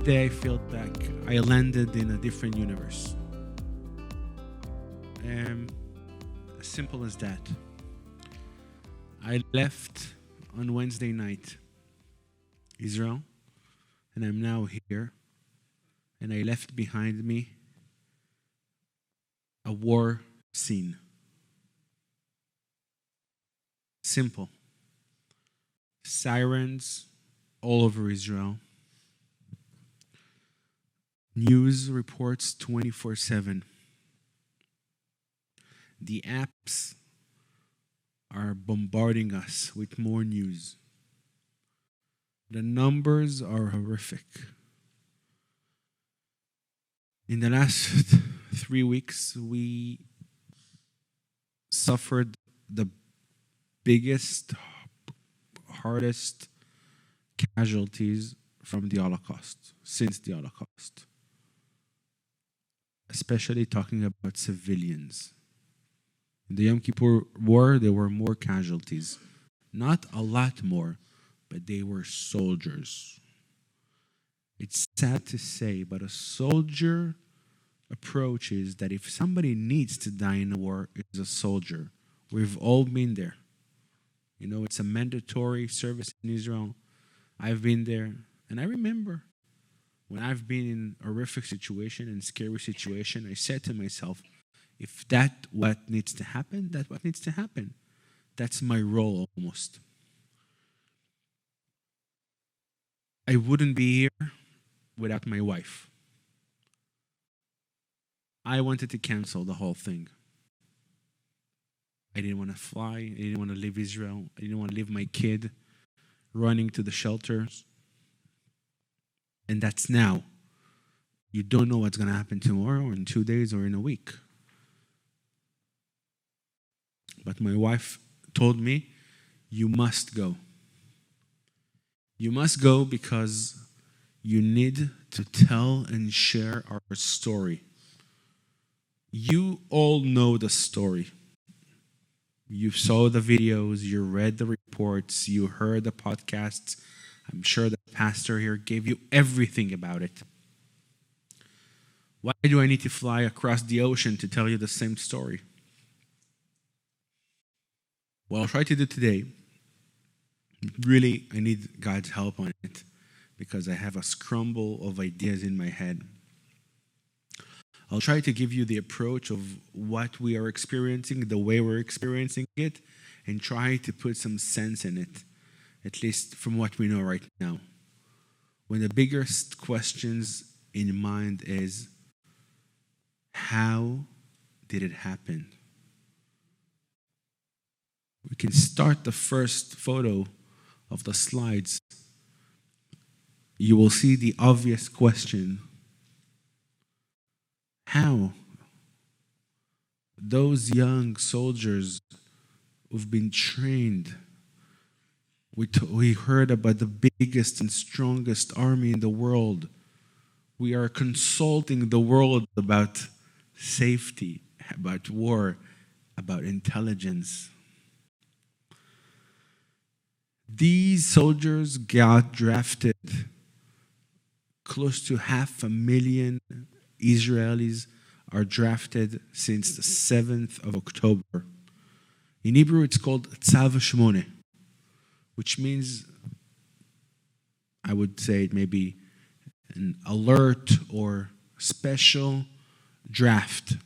day I felt like I landed in a different universe. As simple as that. I left on Wednesday night Israel, and I'm now here. And I left behind me a war scene. Simple. Sirens all over Israel. News reports 24/7. The apps are bombarding us with more news. The numbers are horrific. In the last 3 weeks, we suffered the biggest, hardest casualties from the Holocaust, since the Holocaust. Especially talking about civilians. In the Yom Kippur War, there were more casualties. Not a lot more, but they were soldiers. It's sad to say, but a soldier approach is that if somebody needs to die in a war, it's a soldier. We've all been there. You know, it's a mandatory service in Israel. I've been there, and I remember when I've been in a horrific situation and scary situation, I said to myself, if that's what needs to happen, that's what needs to happen. That's my role almost. I wouldn't be here without my wife. I wanted to cancel the whole thing. I didn't want to fly. I didn't want to leave Israel. I didn't want to leave my kid running to the shelters. And that's now. You don't know what's going to happen tomorrow or in 2 days or in a week. But my wife told me, you must go. You must go because you need to tell and share our story. You all know the story. You saw the videos, you read the reports, you heard the podcasts. I'm sure the pastor here gave you everything about it. Why do I need to fly across the ocean to tell you the same story? What I'll try to do today, really, I need God's help on it because I have a scramble of ideas in my head. I'll try to give you the approach of what we are experiencing, the way we're experiencing it, and try to put some sense in it, at least from what we know right now. One of the biggest questions in mind is, how did it happen? We can start the first photo of the slides. You will see the obvious question. How? Those young soldiers who've been trained, we heard about the biggest and strongest army in the world. We are consulting the world about safety, about war, about intelligence. These soldiers got drafted. Close to 500,000 Israelis are drafted since the 7th of October. In Hebrew, it's called Tzav Shmone, which means, I would say it may be an alert or special draft.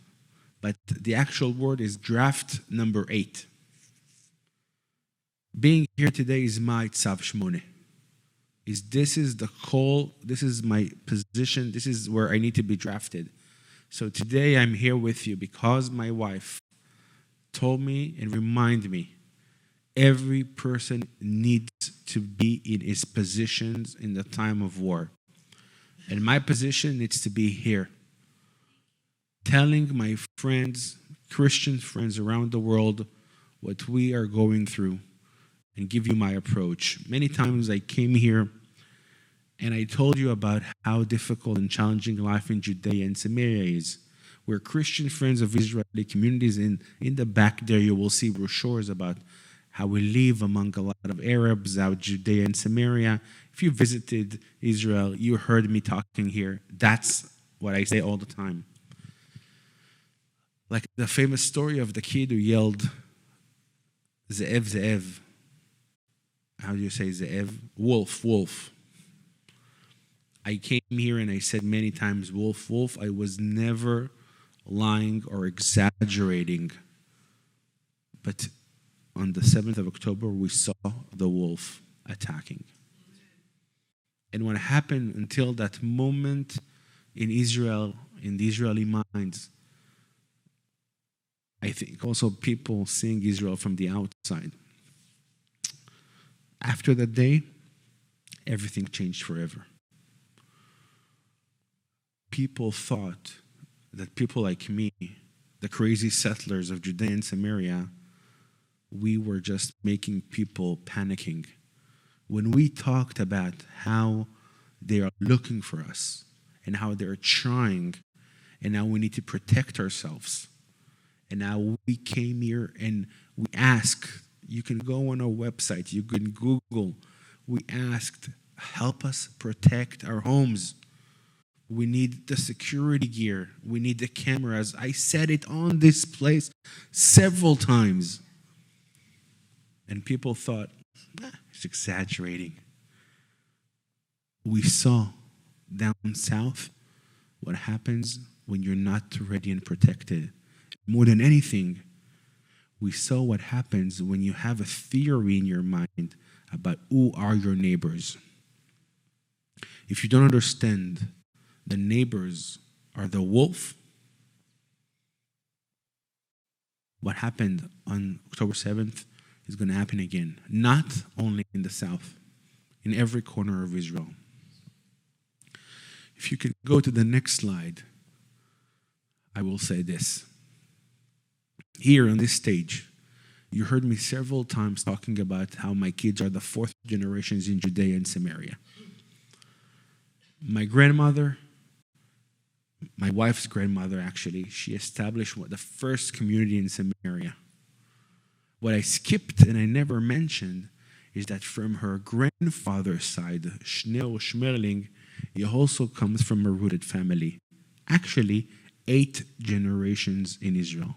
But the actual word is draft number 8. Being here today is my Tzav Shmone. This is the call, this is my position, this is where I need to be drafted. So today I'm here with you because my wife told me and reminded me, every person needs to be in his positions in the time of war. And my position needs to be here, telling my friends, Christian friends around the world, what we are going through and give you my approach. Many times I came here and I told you about how difficult and challenging life in Judea and Samaria is. We're Christian friends of Israeli communities. In the back there, you will see brochures about how we live among a lot of Arabs, how Judea and Samaria If you visited Israel, you heard me talking here. That's what I say all the time. Like the famous story of the kid who yelled, Ze'ev, Ze'ev. How do you say Ze'ev? Wolf, wolf. I came here and I said many times, wolf, wolf. I was never lying or exaggerating. But on the 7th of October, we saw the wolf attacking. And what happened until that moment in Israel, in the Israeli minds, I think also people seeing Israel from the outside. After that day, everything changed forever. People thought that people like me, the crazy settlers of Judea and Samaria, we were just making people panicking. When we talked about how they are looking for us and how they're trying and how we need to protect ourselves, and now we came here and we asked, you can go on our website, you can Google, we asked, help us protect our homes. We need the security gear. We need the cameras. I said it on this place several times. And people thought, it's exaggerating. We saw down south what happens when you're not ready and protected. More than anything, we saw what happens when you have a theory in your mind about who are your neighbors. If you don't understand the neighbors are the wolf, what happened on October 7th is going to happen again. Not only in the south, in every corner of Israel. If you can go to the next slide, I will say this. Here on this stage, you heard me several times talking about how my kids are the fourth generations in Judea and Samaria. My grandmother, my wife's grandmother actually, she established the first community in Samaria. What I skipped and I never mentioned is that from her grandfather's side, Shmuel Schmerling, he also comes from a rooted family. Actually, 8 generations in Israel.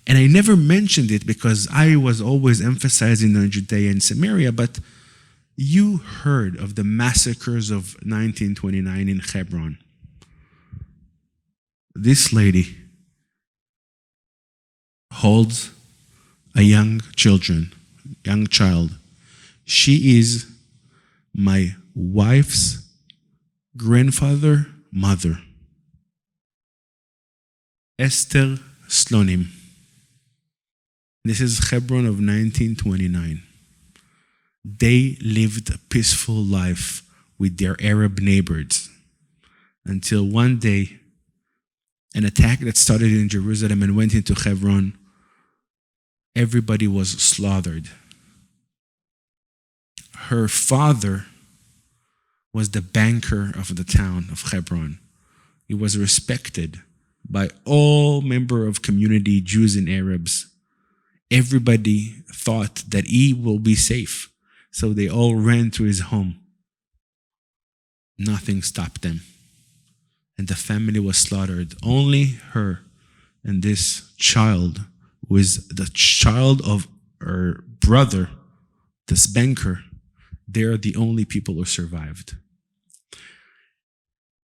And I never mentioned it because I was always emphasizing on Judea and Samaria, but you heard of the massacres of 1929 in Hebron. This lady holds a young child. She is my wife's grandfather, mother. Esther Slonim. This is Hebron of 1929. They lived a peaceful life with their Arab neighbors until one day an attack that started in Jerusalem and went into Hebron, everybody was slaughtered. Her father was the banker of the town of Hebron. He was respected by all members of community, Jews and Arabs. Everybody thought that he will be safe. So they all ran to his home. Nothing stopped them. And the family was slaughtered. Only her and this child, who is the child of her brother, this banker, they're the only people who survived.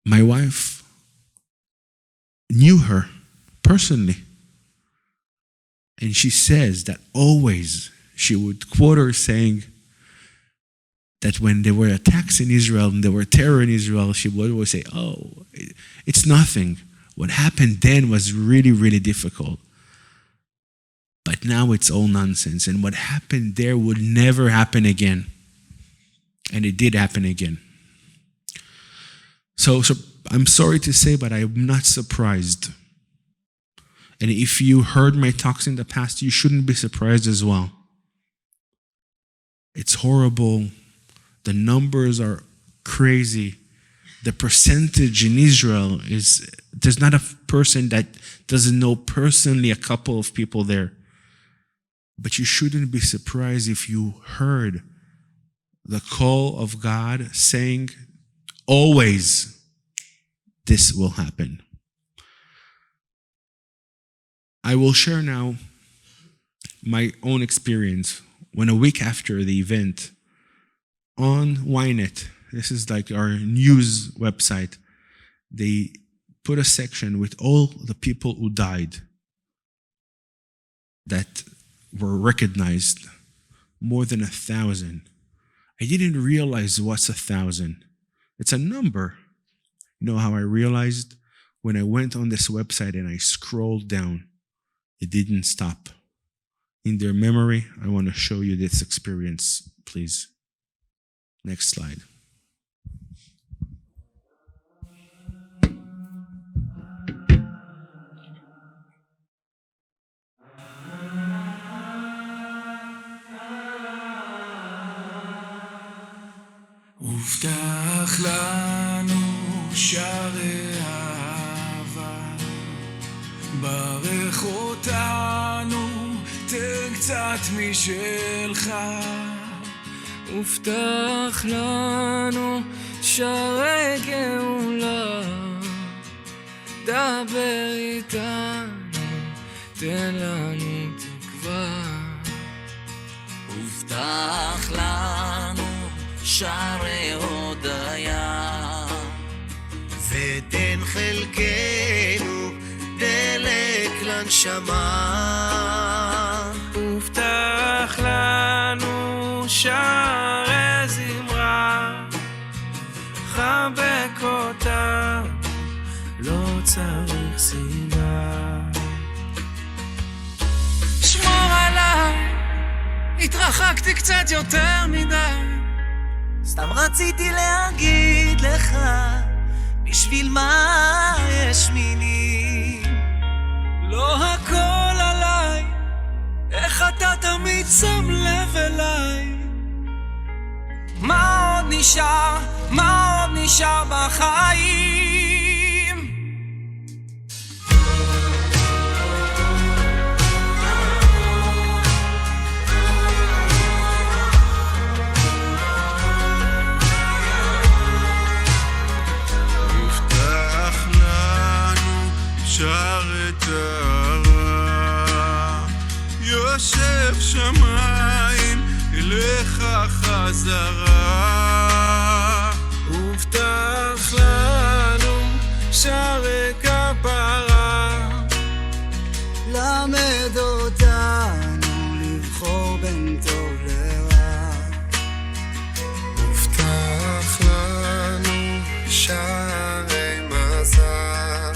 My wife knew her personally. And she says that always she would quote her saying that when there were attacks in Israel and there were terror in Israel, she would always say, oh, it's nothing. What happened then was really, really difficult. But now it's all nonsense. And what happened there would never happen again. And it did happen again. So I'm sorry to say, but I'm not surprised. And if you heard my talks in the past, you shouldn't be surprised as well. It's horrible. The numbers are crazy. The percentage in Israel is, there's not a person that doesn't know personally a couple of people there. But you shouldn't be surprised if you heard the call of God saying, always this will happen. I will share now my own experience when a week after the event on Ynet, this is like our news website, they put a section with all the people who died that were recognized, more than 1,000. I didn't realize what's 1,000. It's a number. You know how I realized? When I went on this website and I scrolled down, it didn't stop. In their memory, I want to show you this experience, please. Next slide. הובטח לנו שערי אהבה, ברך אותנו, תן קצת משלך. הובטח לנו שערי גאולה, דבר איתנו, תן לנו תקווה. הובטח לנו שערי הודיה, ותן חלקנו דלק לנשמה. הובטח לנו שערי זמרה, חבק אותם, לא צריך סיבה. שמור עליי, התרחקתי קצת יותר מדי, סתם רציתי להגיד לך, בשביל מה יש מילים? לא הכל עליי, איך אתה תמיד שם לב אליי. מה עוד נשאר, מה עוד נשאר בחיים? הובטח לנו שערי טהרה, יושב שמיים אליך חזרה. הובטח לנו שערי כפרה, למד אותנו לבחור בין טוב לרע. הובטח לנו שערי מזל,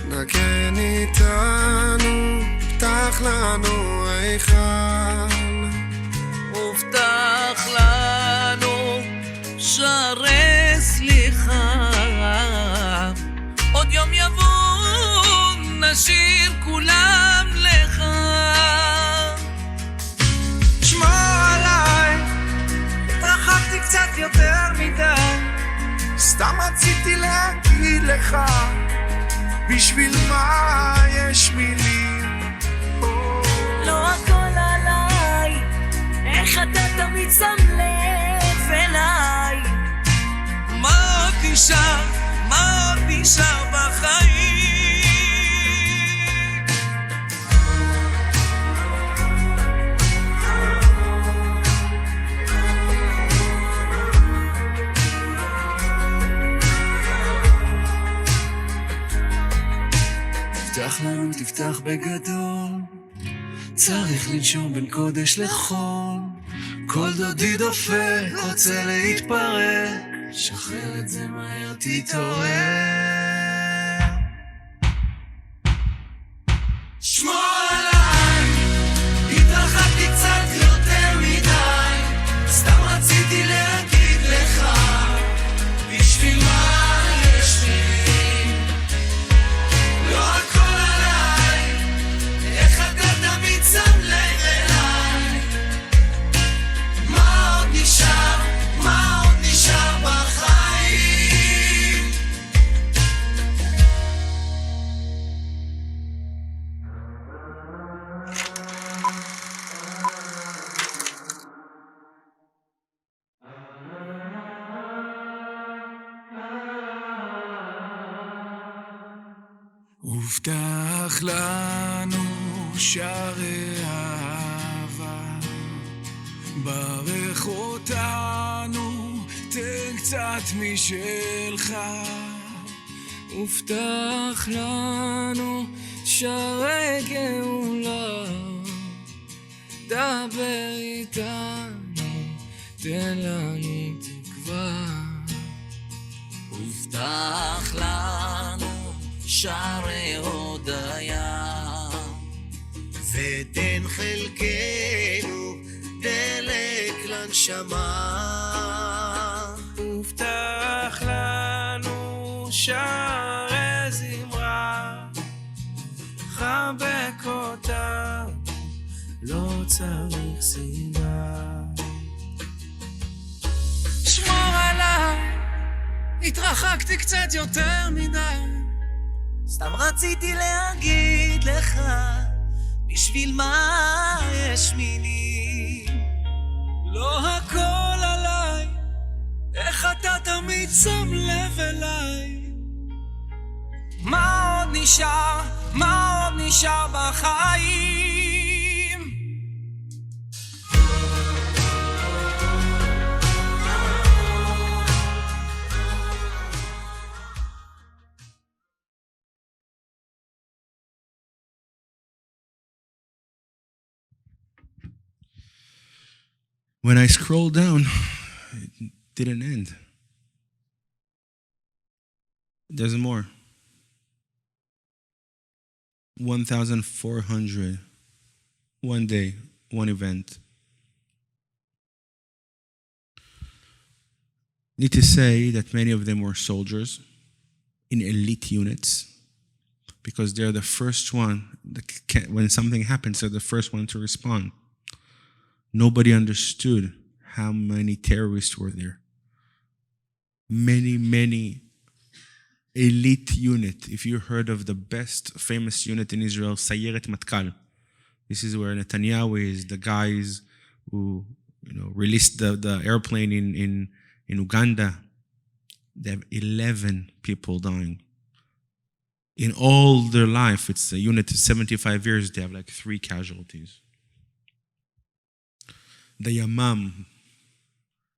נגן איתנו, פתח לנו היכל. הובטח לנו שערי סליחה, עוד יום יבוא נשאיר כולם לך. שמור עליי, התרחקתי קצת יותר מדי, סתם רציתי להגיד לך, בשביל מה יש מילים? לא הכל עליי, איך אתה תמיד שם לב אליי. מה עוד נשאר, מה עוד נשאר בחיים? תפתח לנו, תפתח בגדול, צריך לנשום בין קודש לחול. כל דודי דופק, רוצה להתפרק, שחרר את זה מהר, תתעורר. שמור עליי, התרחקתי קצת יותר מדי, סתם רציתי להגיד לך, בשביל מה יש מילים? לא הכל עליי, איך אתה תמיד שם לב אליי. מה עוד נשאר, מה עוד נשאר בחיים? הובטח לנו שערי אהבה, ברך אותנו, תן קצת משלך. הובטח לנו שערי גאולה, דבר איתנו, תן לנו תקווה. הובטח לנו שערי הודיה, ותן חלקנו דלק לנשמה. הובטח לנו שערי זמרה, חבק אותה, לא צריך סיבה. שמור עליי, התרחקתי קצת יותר מדי, סתם רציתי להגיד לך, בשביל מה יש מילים? לא הכל עליי, איך אתה תמיד שם לב אליי. מה עוד נשאר, מה עוד נשאר בחיים? When I scrolled down, it didn't end. There's more. 1,400. One day, one event. Need to say that many of them were soldiers in elite units, because they're the first one, when something happens, they're the first one to respond. Nobody understood how many terrorists were there. Many elite unit. If you heard of the best famous unit in Israel, Sayeret Matkal. This is where Netanyahu is, the guys who released the airplane in Uganda. They have 11 people dying. In all their life, it's a unit of 75 years, they have like 3 casualties. The Yamam,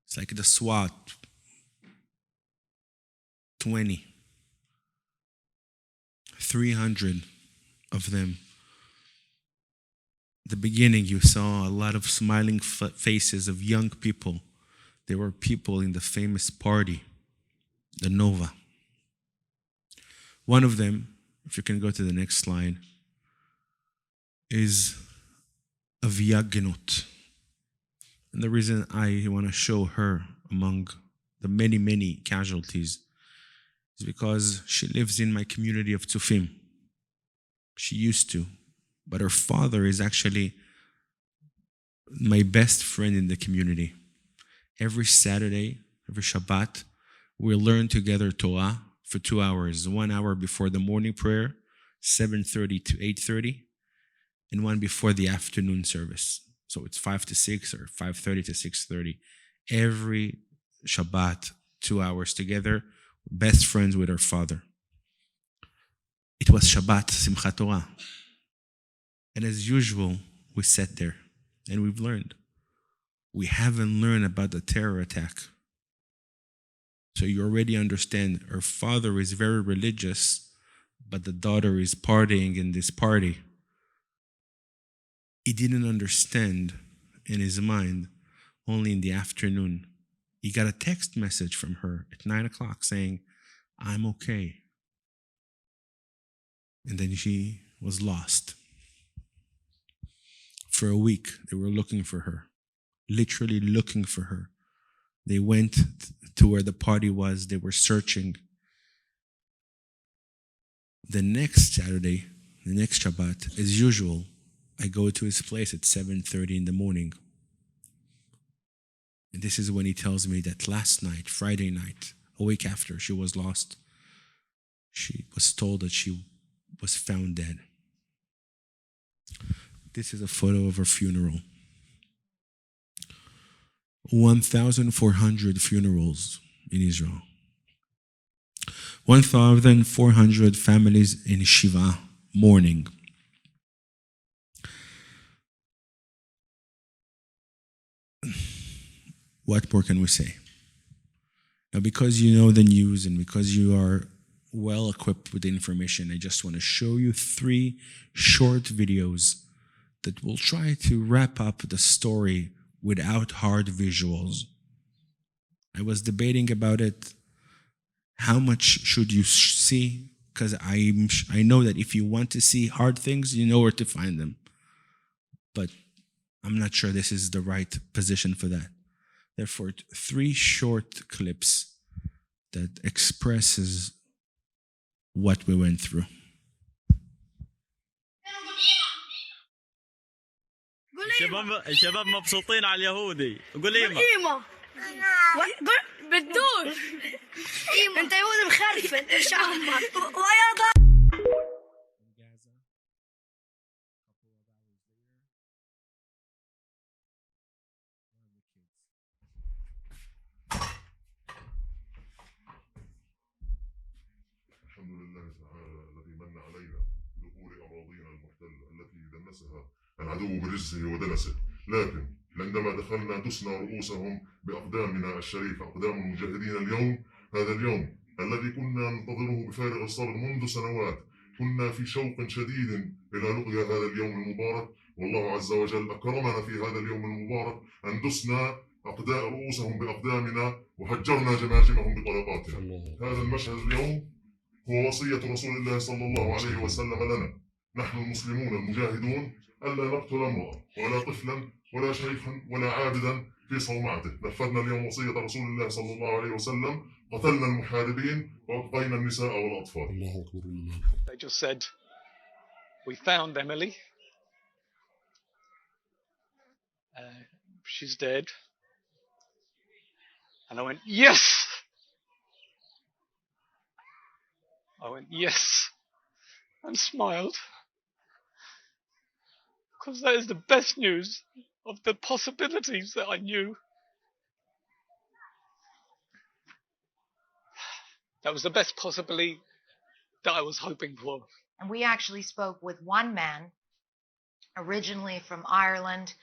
it's like the SWAT, 20. 300 of them. At the beginning, you saw a lot of smiling faces of young people. They were people in the famous party, the Nova. One of them, if you can go to the next slide, is Avia Genut. And the reason I want to show her among the many casualties is because she lives in my community of Tzufim. She used to. But her father is actually my best friend in the community. Every Saturday, every Shabbat, we learn together Torah for 2 hours. 1 hour before the morning prayer, 7:30 to 8:30, and one before the afternoon service. So it's 5 to 6 or 5:30 to 6:30. Every Shabbat, 2 hours together, best friends with her father. It was Shabbat, Simchat Torah. And as usual, we sat there and we've learned. We haven't learned about the terror attack. So you already understand her father is very religious, but the daughter is partying in this party. He didn't understand in his mind only in the afternoon. He got a text message from her at 9 o'clock saying, "I'm okay." And then she was lost. For a week, they were looking for her, literally looking for her. They went to where the party was. They were searching. The next Saturday, the next Shabbat, as usual, I go to his place at 7:30 in the morning. And this is when he tells me that last night, Friday night, a week after she was lost, she was told that she was found dead. This is a photo of her funeral. 1,400 funerals in Israel. 1,400 families in Shiva mourning. What more can we say? Now, because you know the news and because you are well equipped with the information, I just want to show you 3 short videos that will try to wrap up the story without hard visuals. I was debating about it. How much should you see? Because I know that if you want to see hard things, you know where to find them. But I'm not sure this is the right position for that. Therefore, 3 short clips that expresses what we went through. الشباب مبسوطين على اليهودي. قول إيمة. إيمة. بدوش. إيمة. أنت يهودي مخرفة. إيش عمك؟ ويا الحمد لله تعالى الذي من علينا بدخول أراضينا المحتلة التي دنسها العدو برجزه ودنسه، لكن عندما دخلنا دسنا رؤوسهم بأقدامنا الشريفة، أقدام المجاهدين اليوم. هذا اليوم الذي كنا ننتظره بفارغ الصبر منذ سنوات، كنا في شوق شديد إلى لقيا هذا اليوم المبارك، والله عز وجل أكرمنا في هذا اليوم المبارك أن دسنا رؤوسهم بأقدامنا وهجرنا جماجمهم بطلقاتنا. هذا المشهد اليوم هو وصية رسول الله صلى الله عليه وسلم لنا نحن المسلمون المجاهدون، ألا نقتل امرأة ولا طفلا ولا شيخا ولا عابدا في صومعته. نفذنا اليوم وصية رسول الله صلى الله عليه وسلم، قتلنا المحاربين وأبقينا النساء والأطفال. They just said, we found Emily. She's dead. And I went, yes! I went, yes, and smiled. Because that is the best news of the possibilities that I knew. That was the best possibility that I was hoping for. And we actually spoke with one man, originally from Ireland,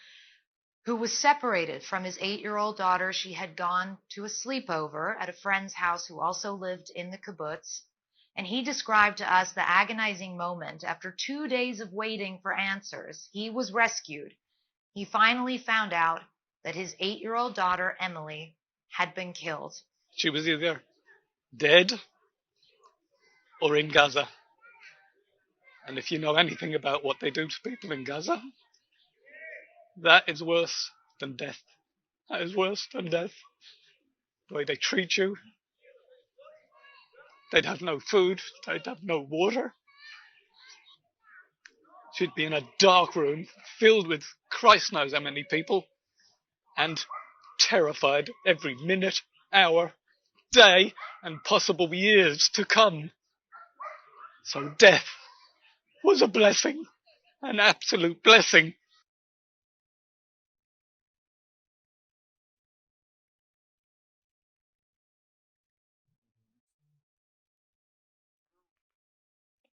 who was separated from his 8-year-old daughter. She had gone to a sleepover at a friend's house who also lived in the kibbutz. And he described to us the agonizing moment after 2 days of waiting for answers. He was rescued. He finally found out that his 8-year-old daughter, Emily, had been killed. She was either dead or in Gaza. And if you know anything about what they do to people in Gaza, that is worse than death. That is worse than death. The way they treat you. They'd have no food. They'd have no water. She'd be in a dark room filled with Christ knows how many people and terrified every minute, hour, day, and possible years to come. So death was a blessing, an absolute blessing.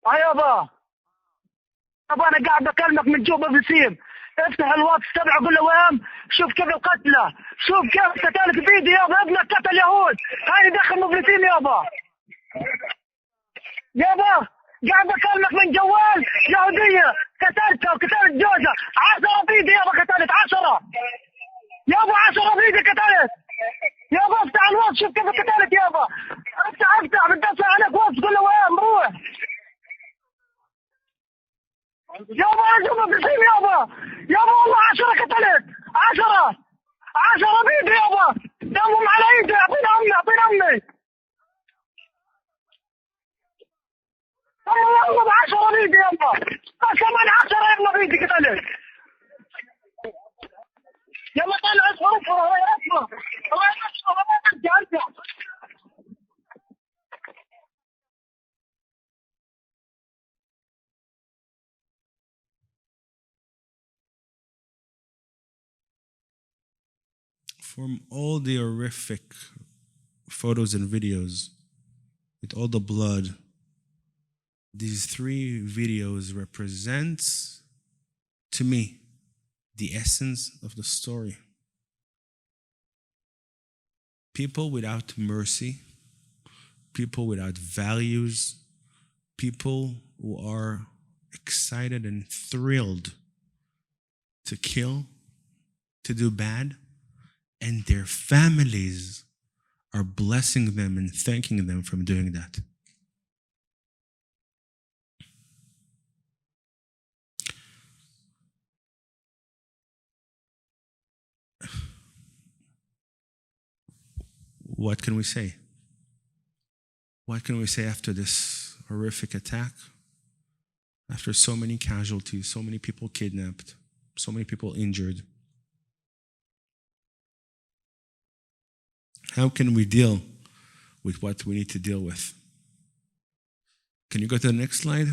يابا انا قاعد بكلمك من جوا بسيم. افتح الواتس تبعه قول له وين، شوف كيف القتله، شوف كيف قتلت بيدي يابا، ابنك قتل يهود، هاي دخل مفلسين يابا. يابا قاعد بكلمك من جوال يهوديه قتلتها وقتلت جوزها، 10 بيدي يابا قتلت 10 يابا، 10 بيدي قتلت يابا. افتح الواتس شوف كيف قتلت يابا، افتح بتصل عليك واتس قول له وين بروح يابا. شوف مفلسين يابا، يابا والله 10 قتلت، 10 بيدي يابا، دمهم على ايدي. اعطينا امي، اعطينا امي. والله 10 بيدي يابا، بس كمان 10 يابا بيدي قتلت. يلا طلع اصبر اصبر ارجع. From all the horrific photos and videos with all the blood. These 3 videos represents to me the essence of the story. People without mercy, people without values, people who are excited and thrilled to kill, to do bad, and their families are blessing them and thanking them for doing that. What can we say? What can we say after this horrific attack? After so many casualties, so many people kidnapped, so many people injured? How can we deal with what we need to deal with? Can you go to the next slide?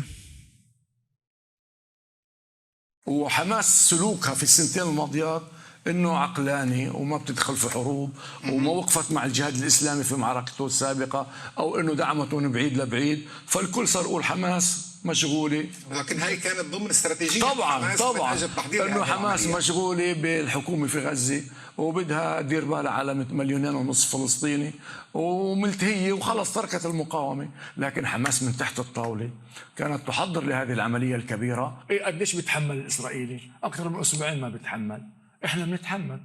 وحماس سلوكها في السنتين الماضيات انه عقلاني وما بتدخل في حروب وما وقفت مع الجهاد الاسلامي في معركته السابقه او انه دعمته من بعيد لبعيد، فالكل صار يقول حماس مشغوله. لكن هي كانت ضمن استراتيجيه طبعا انه حماس مشغوله بالحكومه في غزه وبدها تدير بالها على 1.5 مليون فلسطيني وملتهيه وخلص تركت المقاومه، لكن حماس من تحت الطاوله كانت تحضر لهذه العمليه الكبيره. قديش بيتحمل الاسرائيلي؟ اكثر من 2 أسبوع ما بيتحمل. احنا بنتحمل،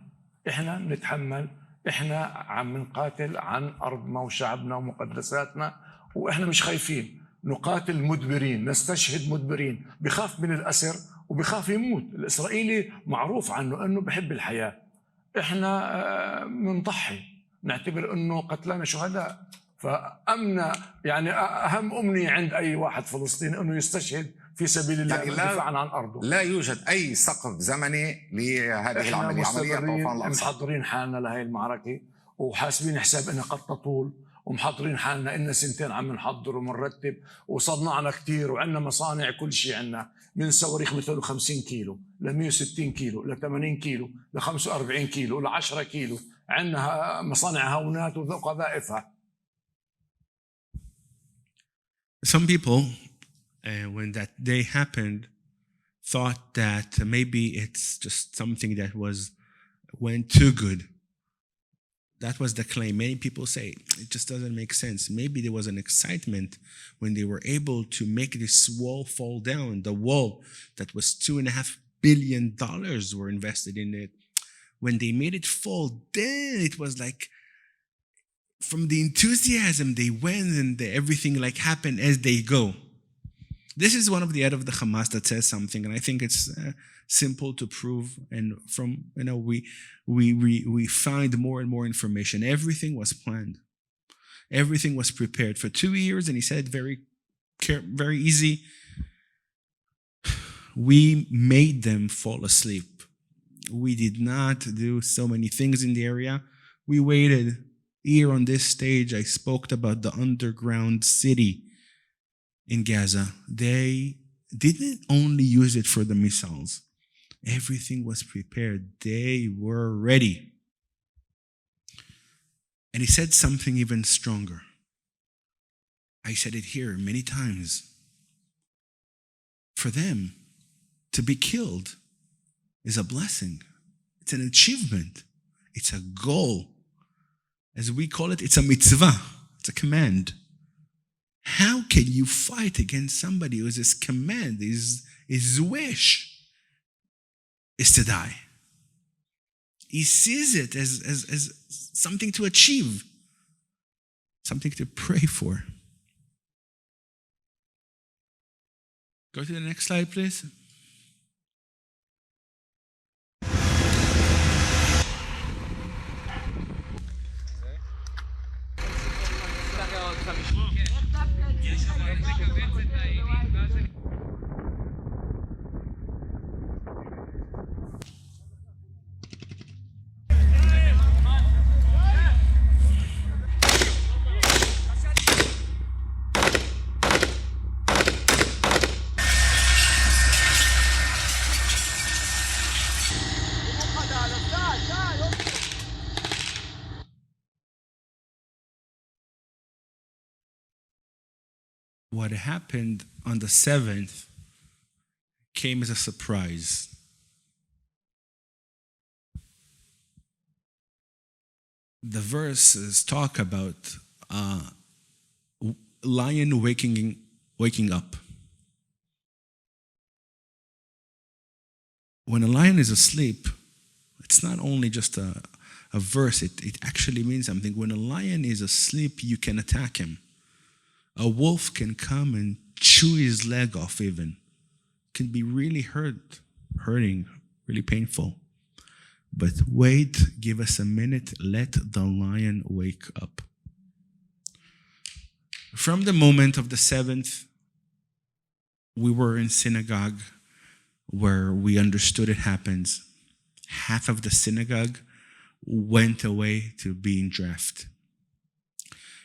احنا عم نقاتل عن ارضنا وشعبنا ومقدساتنا، واحنا مش خايفين. نقاتل مدبرين، نستشهد مدبرين، بخاف من الاسر وبخاف يموت. الاسرائيلي معروف عنه انه بحب الحياه. احنا بنضحي، نعتبر انه قتلانا شهداء. فامنا يعني اهم امنيه عند اي واحد فلسطيني انه يستشهد في سبيل الله دفاعا عن ارضه. لا يوجد اي سقف زمني لهذه العمليه، عمليه طوفان الاقصى. محضرين حالنا لهي المعركه وحاسبين حساب انها قد تطول، ومحضرين حالنا إلنا 2 سنين عم نحضر ومنرتب، وصنعنا كثير وعندنا مصانع. كل شيء عندنا، من صواريخ 250 كيلو ل 160 كيلو ل 80 كيلو ل 45 كيلو ل 10 كيلو. عندنا مصانع هاونات وقذائفها. Some people, when that day happened, thought that maybe it's just something that went too good. That was the claim. Many people say it just doesn't make sense. Maybe there was an excitement when they were able to make this wall fall down. The wall that was $2.5 billion were invested in it. When they made it fall, then it was like, from the enthusiasm, they went and everything like happened as they go. This is one of the head of the Hamas that says something, and I think it's simple to prove. And from we find more and more information. Everything was planned. Everything was prepared for 2 years, and he said very easy. We made them fall asleep. We did not do so many things in the area. We waited. Here on this stage, I spoke about the underground city in Gaza. They didn't only use it for the missiles. Everything was prepared. They were ready. And he said something even stronger. I said it here many times. For them to be killed is a blessing. It's an achievement. It's a goal. As we call it, it's a mitzvah. It's a command. How can you fight against somebody whose command, his wish is to die? He sees it as something to achieve, something to pray for. Go to the next slide, please. what happened on the 7th came as a surprise. The verses talk about a lion waking up. When a lion is asleep, it's not only just a verse, it actually means something. When a lion is asleep, you can attack him. A wolf can come and chew his leg off even. It can be really hurting, really painful. But wait, give us a minute, let the lion wake up. From the moment of the 7th, we were in synagogue where we understood it happens. Half of the synagogue went away to being drafted.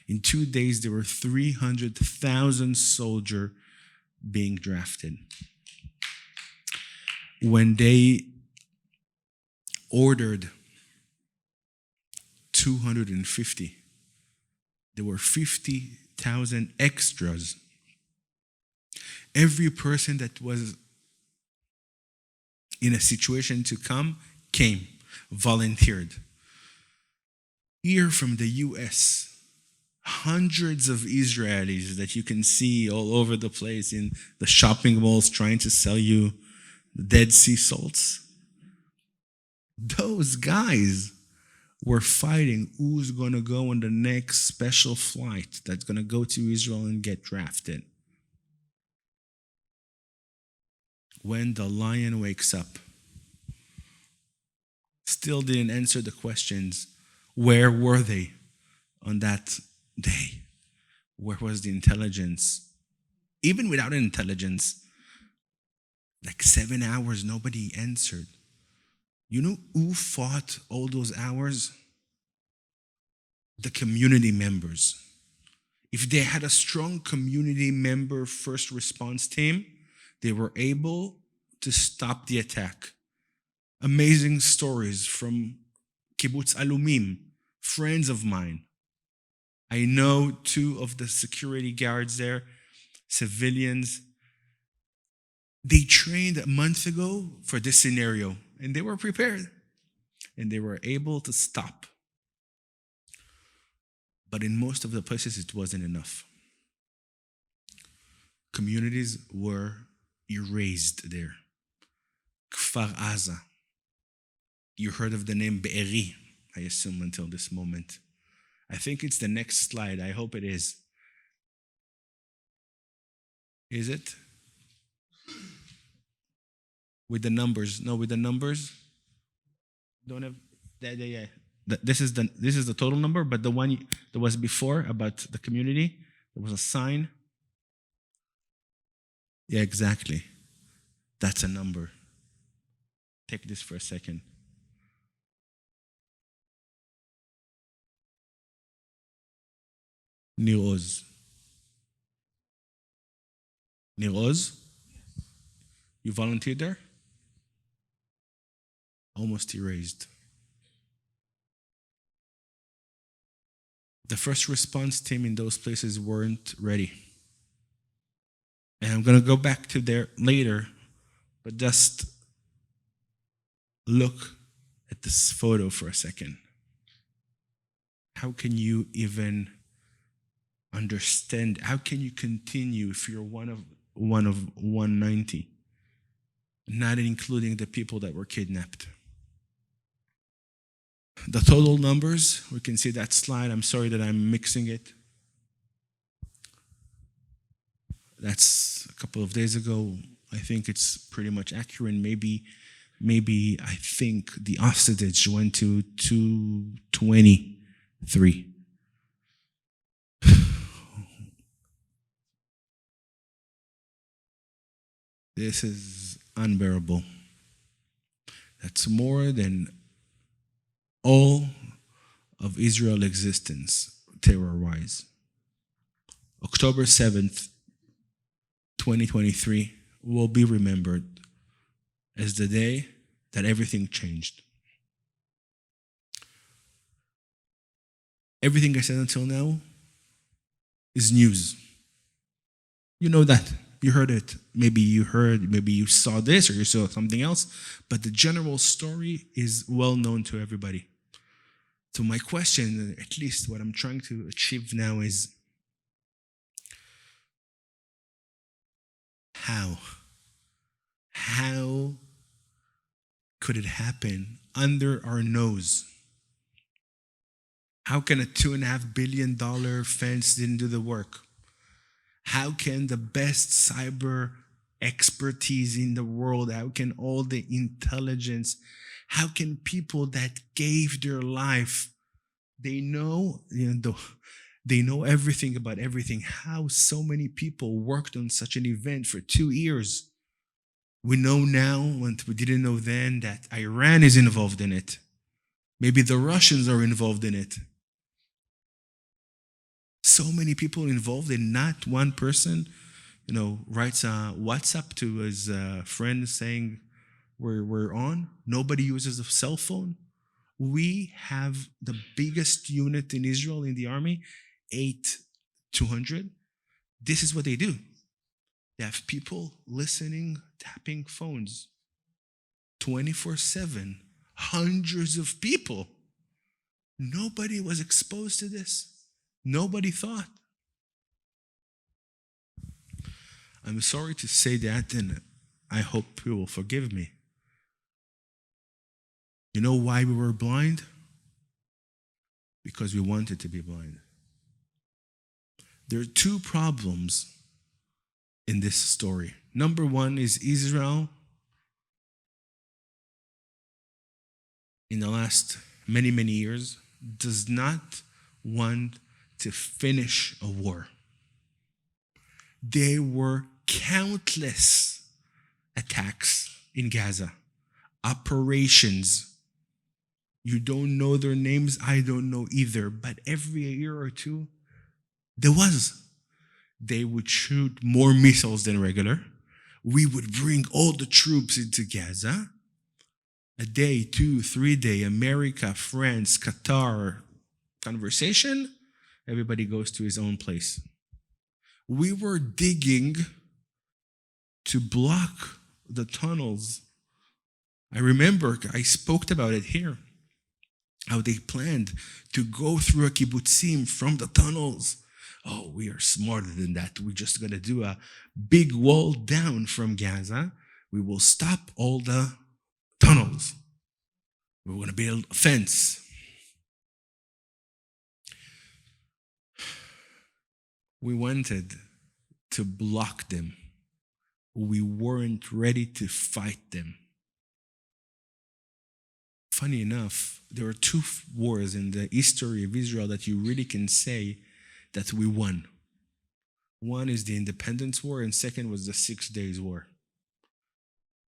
In 2 days, there were 300,000 soldiers being drafted. When they ordered 250, there were 50,000 extras. Every person that was in a situation to come, came, volunteered. Here from the US, hundreds of Israelis that you can see all over the place in the shopping malls trying to sell you Dead Sea salts. Those guys were fighting who's going to go on the next special flight that's going to go to Israel and get drafted. When the lion wakes up, still didn't answer the questions. Where were they on that day? Where was the intelligence? Even without intelligence, like 7 hours, nobody answered. You know who fought all those hours? The community members. If they had a strong community member first response team, they were able to stop the attack. Amazing stories from Kibbutz Alumim, friends of mine. I know 2 of the security guards there, civilians. They trained a month ago for this scenario, and they were prepared, and they were able to stop. But in most of the places, it wasn't enough. Communities were erased there. Kfar Aza. You heard of the name Be'eri, I assume, until this moment. I think it's the next slide. I hope it is. Is it? With the numbers. No, with the numbers. Don't have. Yeah. This is the total number, but the one that was before about the community, there was a sign. Yeah, exactly. That's a number. Take this for a second. Nir Oz. Nir Oz? You volunteered there? Almost erased. The first response team in those places weren't ready. And I'm going to go back to there later, but just look at this photo for a second. How can you even understand? How can you continue if you're one of 190, not including the people that were kidnapped? The total numbers, we can see that slide. I'm sorry that I'm mixing it. That's a couple of days ago. I think it's pretty much accurate. Maybe I think the hostage went to 223. This is unbearable. That's more than all of Israel's existence, terror-wise. October 7th, 2023 will be remembered as the day that everything changed. Everything I said until now is news. You know that. You heard it. Maybe you saw this or you saw something else, but the general story is well known to everybody. So my question, at least what I'm trying to achieve now, is how? How could it happen under our nose? How can a $2.5 billion fence didn't do the work? How can the best cyber expertise in the world, how can all the intelligence, how can people that gave their life, they know everything about everything, how so many people worked on such an event for 2 years? We know now, what we didn't know then, that Iran is involved in it. Maybe the Russians are involved in it. So many people involved, and not one person, writes a WhatsApp to his friend saying we're on. Nobody uses a cell phone. We have the biggest unit in Israel in the army, 200. This is what they do. They have people listening, tapping phones 24/7, hundreds of people. Nobody was exposed to this. Nobody thought. I'm sorry to say that, and I hope you will forgive me. You know why we were blind? Because we wanted to be blind. There are two problems in this story. Number one is Israel, in the last many, many years, does not want to finish a war. There were countless attacks in Gaza, operations. You don't know their names, I don't know either, but every year or two, there was. They would shoot more missiles than regular. We would bring all the troops into Gaza. A day, 2, 3 day, America, France, Qatar, conversation, everybody goes to his own place. We were digging to block the tunnels. I remember I spoke about it here, how they planned to go through a kibbutzim from the tunnels. Oh, we are smarter than that. We're just going to do a big wall down from Gaza. We will stop all the tunnels. We're going to build a fence. We wanted to block them. We weren't ready to fight them. Funny enough, there are 2 wars in the history of Israel that you really can say that we won. One is the Independence War, and second was the 6 Days War.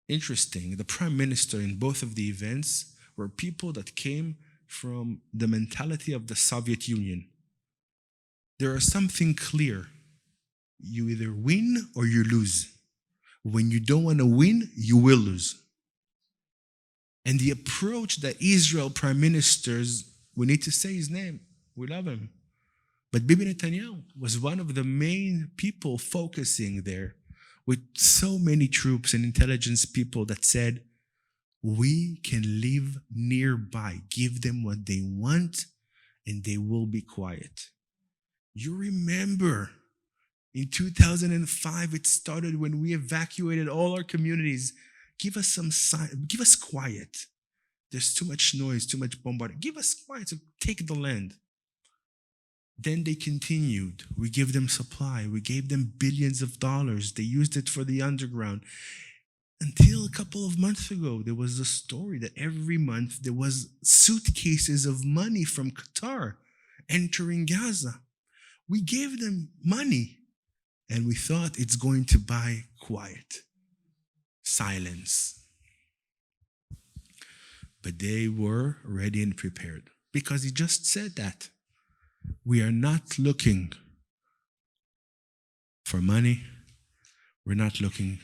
Interesting, the prime minister in both of the events were people that came from the mentality of the Soviet Union. There is something clear. You either win or you lose. When you don't want to win, you will lose. And the approach that Israel prime ministers, we need to say his name, we love him. But Bibi Netanyahu was one of the main people focusing there with so many troops and intelligence people that said, we can live nearby, give them what they want, and they will be quiet. You remember, in 2005, it started when we evacuated all our communities. Give us some sign, give us quiet. There's too much noise, too much bombardment. Give us quiet to take the land. Then they continued. We gave them supply. We gave them billions of dollars. They used it for the underground. Until a couple of months ago, there was a story that every month there was suitcases of money from Qatar entering Gaza. We gave them money, and we thought it's going to buy quiet, silence. But they were ready and prepared, because he just said that. We are not looking for money. We're not looking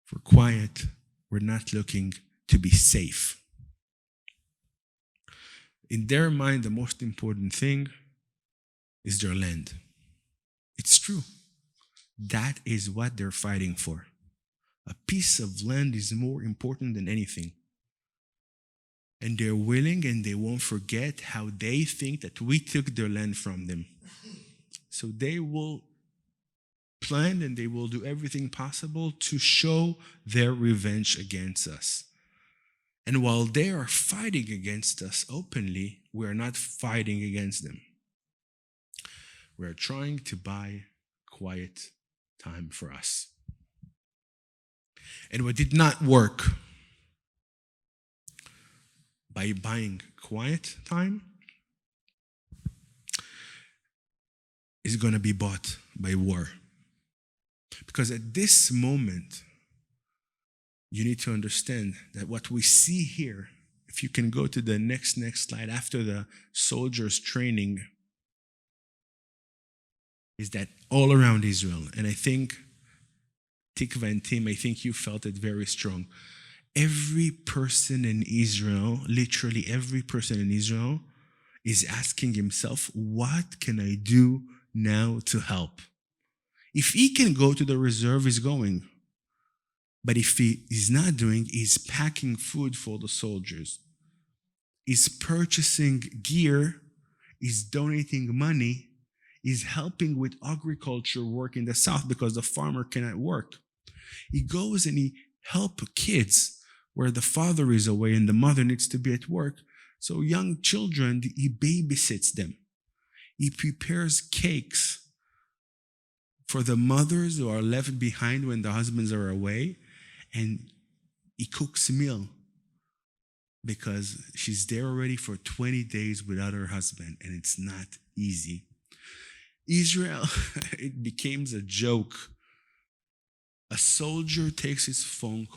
for quiet. We're not looking to be safe. In their mind, the most important thing is their land. It's true. That is what they're fighting for. A piece of land is more important than anything. And they're willing and they won't forget how they think that we took their land from them. So they will plan and they will do everything possible to show their revenge against us. And while they are fighting against us openly, we are not fighting against them. We are trying to buy quiet time for us. And what did not work by buying quiet time is going to be bought by war. Because at this moment, you need to understand that what we see here, if you can go to the next slide after the soldiers training, is that all around Israel, and I think Tikva and Tim, I think you felt it very strong. Every person in Israel, literally every person in Israel, is asking himself, what can I do now to help? If he can go to the reserve, he's going. But if he is not doing, he's packing food for the soldiers. He's purchasing gear, he's donating money, he's helping with agriculture work in the south because the farmer cannot work. He goes and he helps kids where the father is away and the mother needs to be at work. So young children, he babysits them. He prepares cakes for the mothers who are left behind when the husbands are away. And he cooks a meal because she's there already for 20 days without her husband, and it's not easy. Israel, it became a joke. A soldier takes his phone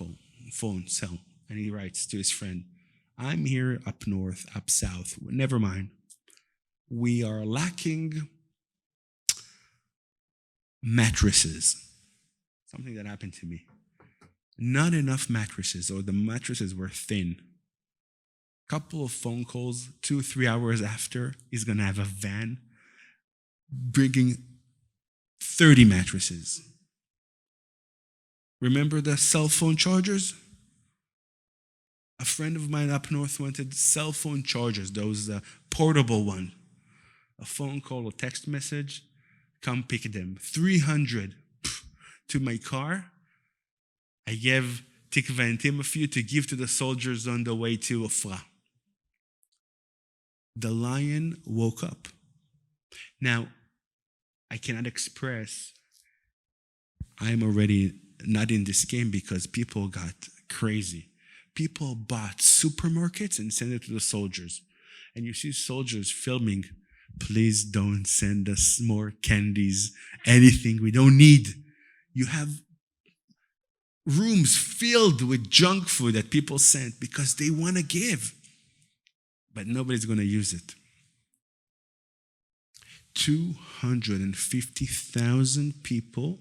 cell, and he writes to his friend, I'm here up north, up south. Never mind. We are lacking mattresses. Something that happened to me. Not enough mattresses, or the mattresses were thin. Couple of phone calls, 2-3 hours after, he's going to have a van bringing 30 mattresses. Remember the cell phone chargers? A friend of mine up north wanted cell phone chargers, those portable one. A phone call, a text message, come pick them. 300 to my car. I gave Tikva and Tim a few to give to the soldiers on the way to Ofra. The lion woke up. Now, I cannot express, I'm already not in this game because people got crazy. People bought supermarkets and sent it to the soldiers. And you see soldiers filming, please don't send us more candies, anything we don't need. You have rooms filled with junk food that people sent because they want to give. But nobody's going to use it. 250,000 people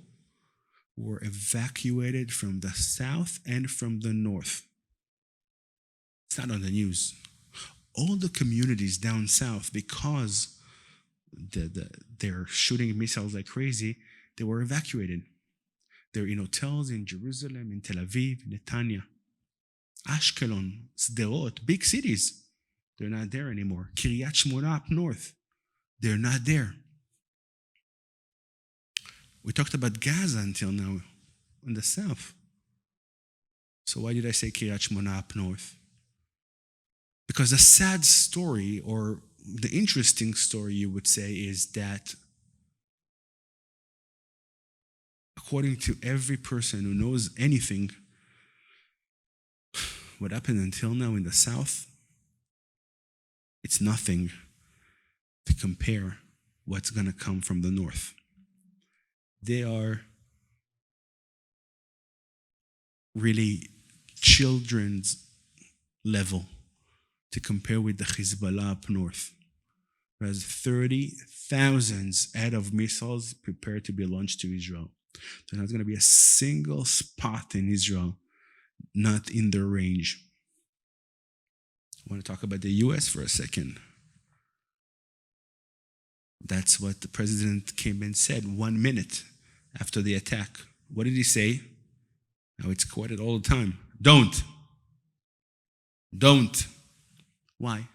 were evacuated from the south and from the north. It's not on the news. All the communities down south, because they're shooting missiles like crazy, they were evacuated. They're in hotels in Jerusalem, in Tel Aviv, Netanya, Ashkelon, Sderot, big cities. They're not there anymore. Kiryat Shmona up north. They're not there. We talked about Gaza until now in the south. So why did I say Kiryat Shmona up north? Because the sad story, or the interesting story you would say, is that according to every person who knows anything, what happened until now in the south, it's nothing to compare what's going to come from the north. They are really children's level to compare with the Hezbollah up north. There's 30,000 out of missiles prepared to be launched to Israel. There's not going to be a single spot in Israel not in their range. I want to talk about the US for a second. That's what the president came and said 1 minute after the attack. What did he say? Now it's quoted all the time. Don't. Don't. Why?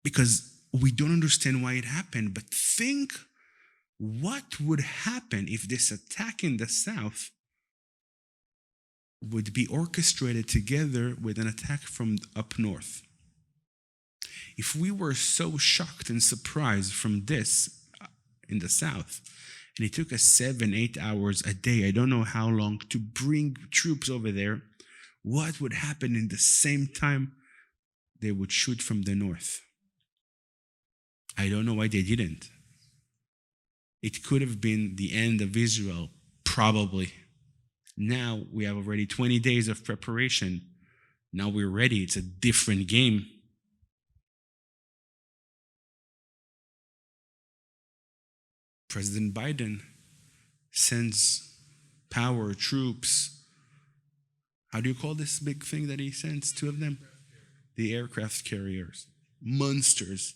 Because we don't understand why it happened, but think what would happen if this attack in the south would be orchestrated together with an attack from up north. If we were so shocked and surprised from this in the south, and it took us 7-8 hours a day, I don't know how long, to bring troops over there, what would happen in the same time they would shoot from the north? I don't know why they didn't. It could have been the end of Israel, probably. Now we have already 20 days of preparation. Now we're ready. It's a different game. President Biden sends power, troops. How do you call this big thing that he sends? 2 of them? The aircraft carriers. Monsters.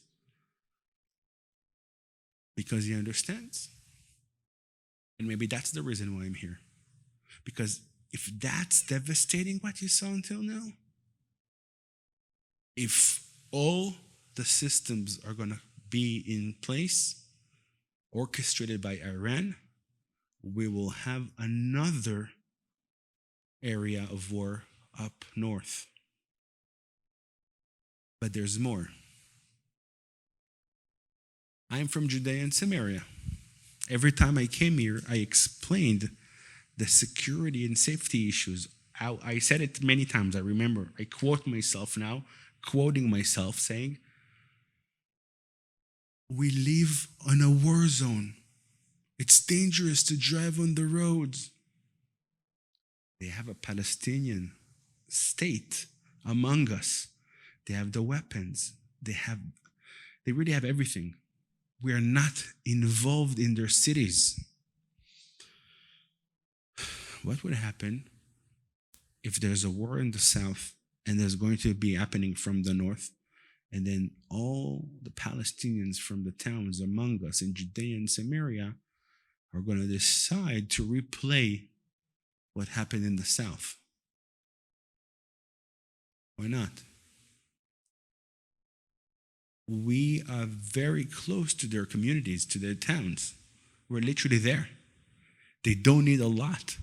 Because he understands. And maybe that's the reason why I'm here. Because if that's devastating what you saw until now, if all the systems are going to be in place, orchestrated by Iran, we will have another area of war up north. But there's more. I'm from Judea and Samaria. Every time I came here, I explained the security and safety issues. I said it many times, I remember. I quote myself now, quoting myself, saying, we live on a war zone. It's dangerous to drive on the roads. They have a Palestinian state among us. They have the weapons. They really have everything. We are not involved in their cities. What would happen if there's a war in the south and there's going to be happening from the north, and then all the Palestinians from the towns among us in Judea and Samaria are going to decide to replay what happened in the south? Why not? We are very close to their communities, to their towns. We're literally there. They don't need a lot.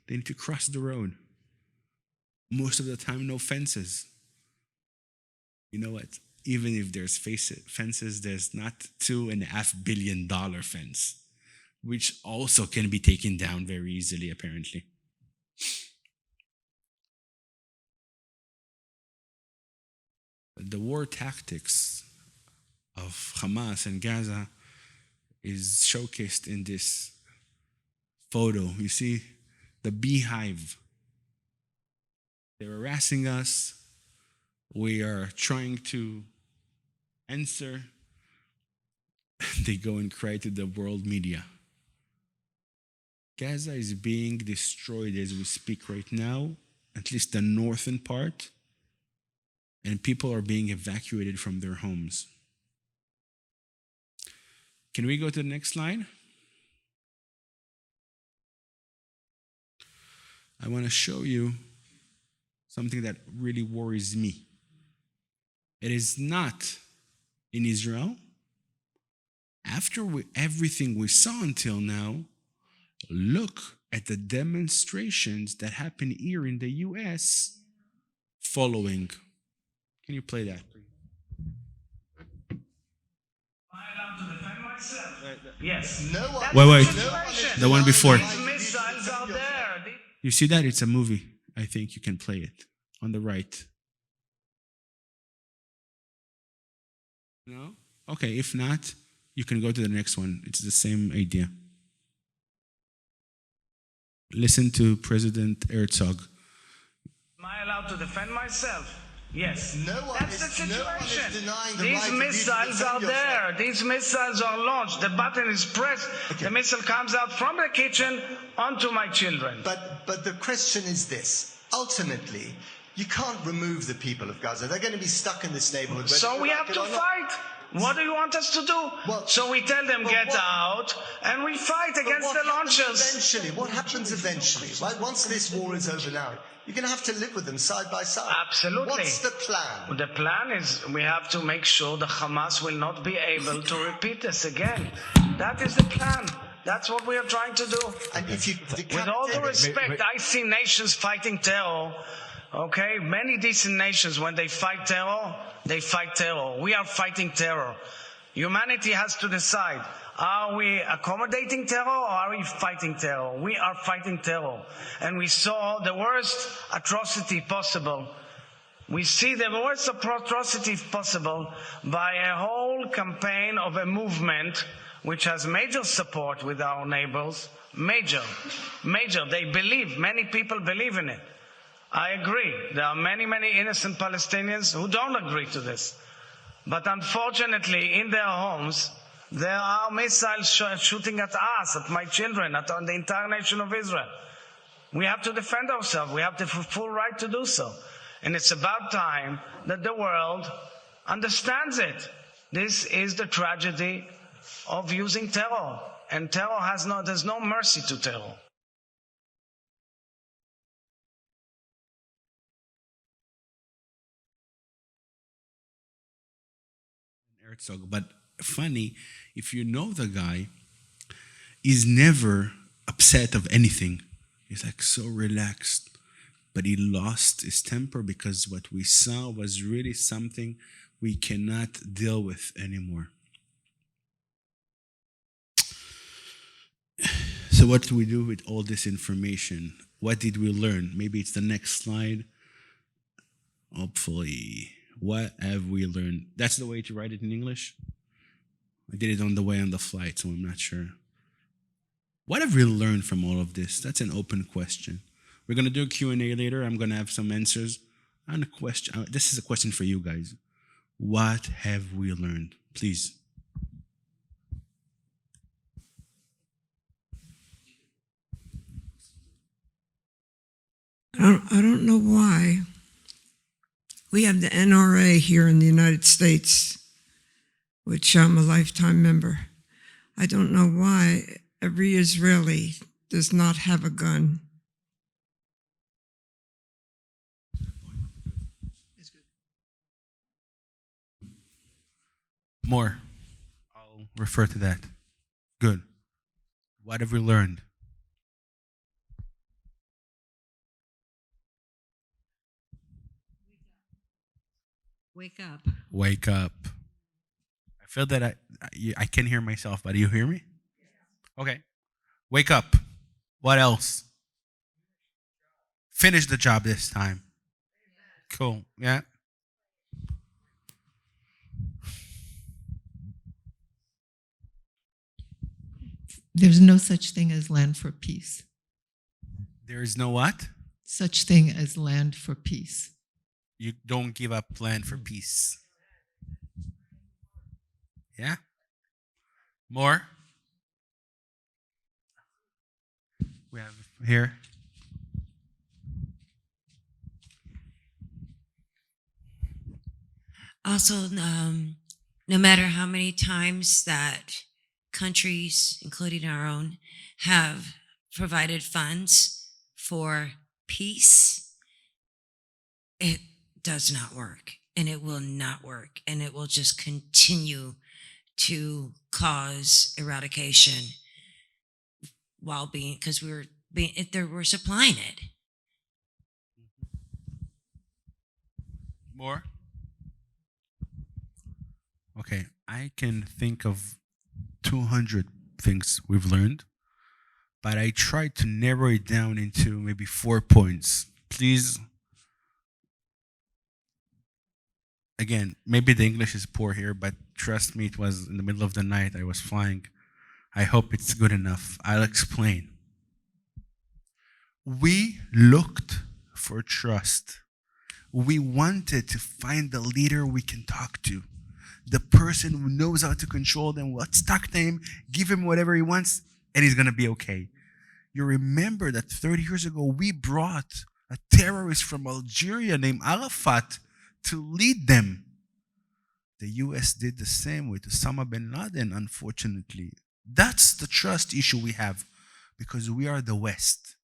They need to cross the road. Most of the time, no fences. You know what? Even if there's fences, there's not $2.5 billion fence, which also can be taken down very easily, apparently. The war tactics of Hamas and Gaza is showcased in this photo. You see the beehive. They're harassing us. We are trying to answer. They go and cry to the world media. Gaza is being destroyed as we speak right now, at least the northern part, and people are being evacuated from their homes. Can we go to the next slide? I want to show you something that really worries me. It is not in Israel. After everything we saw until now, look at the demonstrations that happen here in the US following. Can you play that? Yes. Wait. The one before. Missiles out there. You see that? It's a movie. I think you can play it on the right. No? Okay, if not, you can go to the next one. It's the same idea. Listen to President Herzog. Am I allowed to defend myself? Yes. That's the situation. These missiles are there. These missiles are launched. The button is pressed. Okay. The missile comes out from the kitchen onto my children. But the question is this. Ultimately, you can't remove the people of Gaza. They're going to be stuck in this neighborhood. So we have to fight. What do you want us to do? So we tell them, get out, and we fight against the launchers. Eventually, what happens eventually, right? Once this war is over now, you're going to have to live with them side by side. Absolutely. What's the plan? The plan is we have to make sure the Hamas will not be able to repeat this again. That is the plan. That's what we are trying to do. And if you with all due respect, I see nations fighting terror. Okay, many decent nations, when they fight terror, they fight terror. We are fighting terror. Humanity has to decide. Are we accommodating terror or are we fighting terror? We are fighting terror. And we saw the worst atrocity possible. We see the worst atrocity possible by a whole campaign of a movement which has major support with our neighbors. Major. They believe, many people believe in it. I agree. There are many, many innocent Palestinians who don't agree to this. But unfortunately, in their homes, there are missiles shooting at us, at my children, at the entire nation of Israel. We have to defend ourselves. We have the full right to do so. And it's about time that the world understands it. This is the tragedy of using terror. And terror there's no mercy to terror. But funny, if you know the guy, he's never upset of anything. He's like so relaxed. But he lost his temper because what we saw was really something we cannot deal with anymore. So what do we do with all this information? What did we learn? Maybe it's the next slide. Hopefully. What have we learned? That's the way to write it in English? I did it on the way on the flight, so I'm not sure. What have we learned from all of this? That's an open question. We're going to do a Q&A later. I'm going to have some answers. And a question. This is a question for you guys. What have we learned? Please. I don't know why. We have the NRA here in the United States, which I'm a lifetime member. I don't know why every Israeli does not have a gun. More. I'll refer to that. Good. What have we learned? Wake up. Wake up. I feel that I can hear myself, but do you hear me? Okay. Wake up. What else? Finish the job this time. Cool. Yeah. There's no such thing as land for peace. There is no what? Such thing as land for peace. You don't give up land for peace. Yeah? More? We have here. Also, no matter how many times that countries, including our own, have provided funds for peace, it does not work, and it will not work, and it will just continue to cause eradication while being, because we're supplying it. More? Okay, I can think of 200 things we've learned, but I tried to narrow it down into maybe 4 points. Please. Again, maybe the English is poor here, but trust me, it was in the middle of the night. I was flying. I hope it's good enough. I'll explain. We looked for trust. We wanted to find the leader we can talk to, the person who knows how to control them. Let's talk to him, give him whatever he wants, and he's going to be okay. You remember that 30 years ago, we brought a terrorist from Algeria named Arafat to lead them. The US did the same with Osama bin Laden, unfortunately. That's the trust issue we have because we are the West.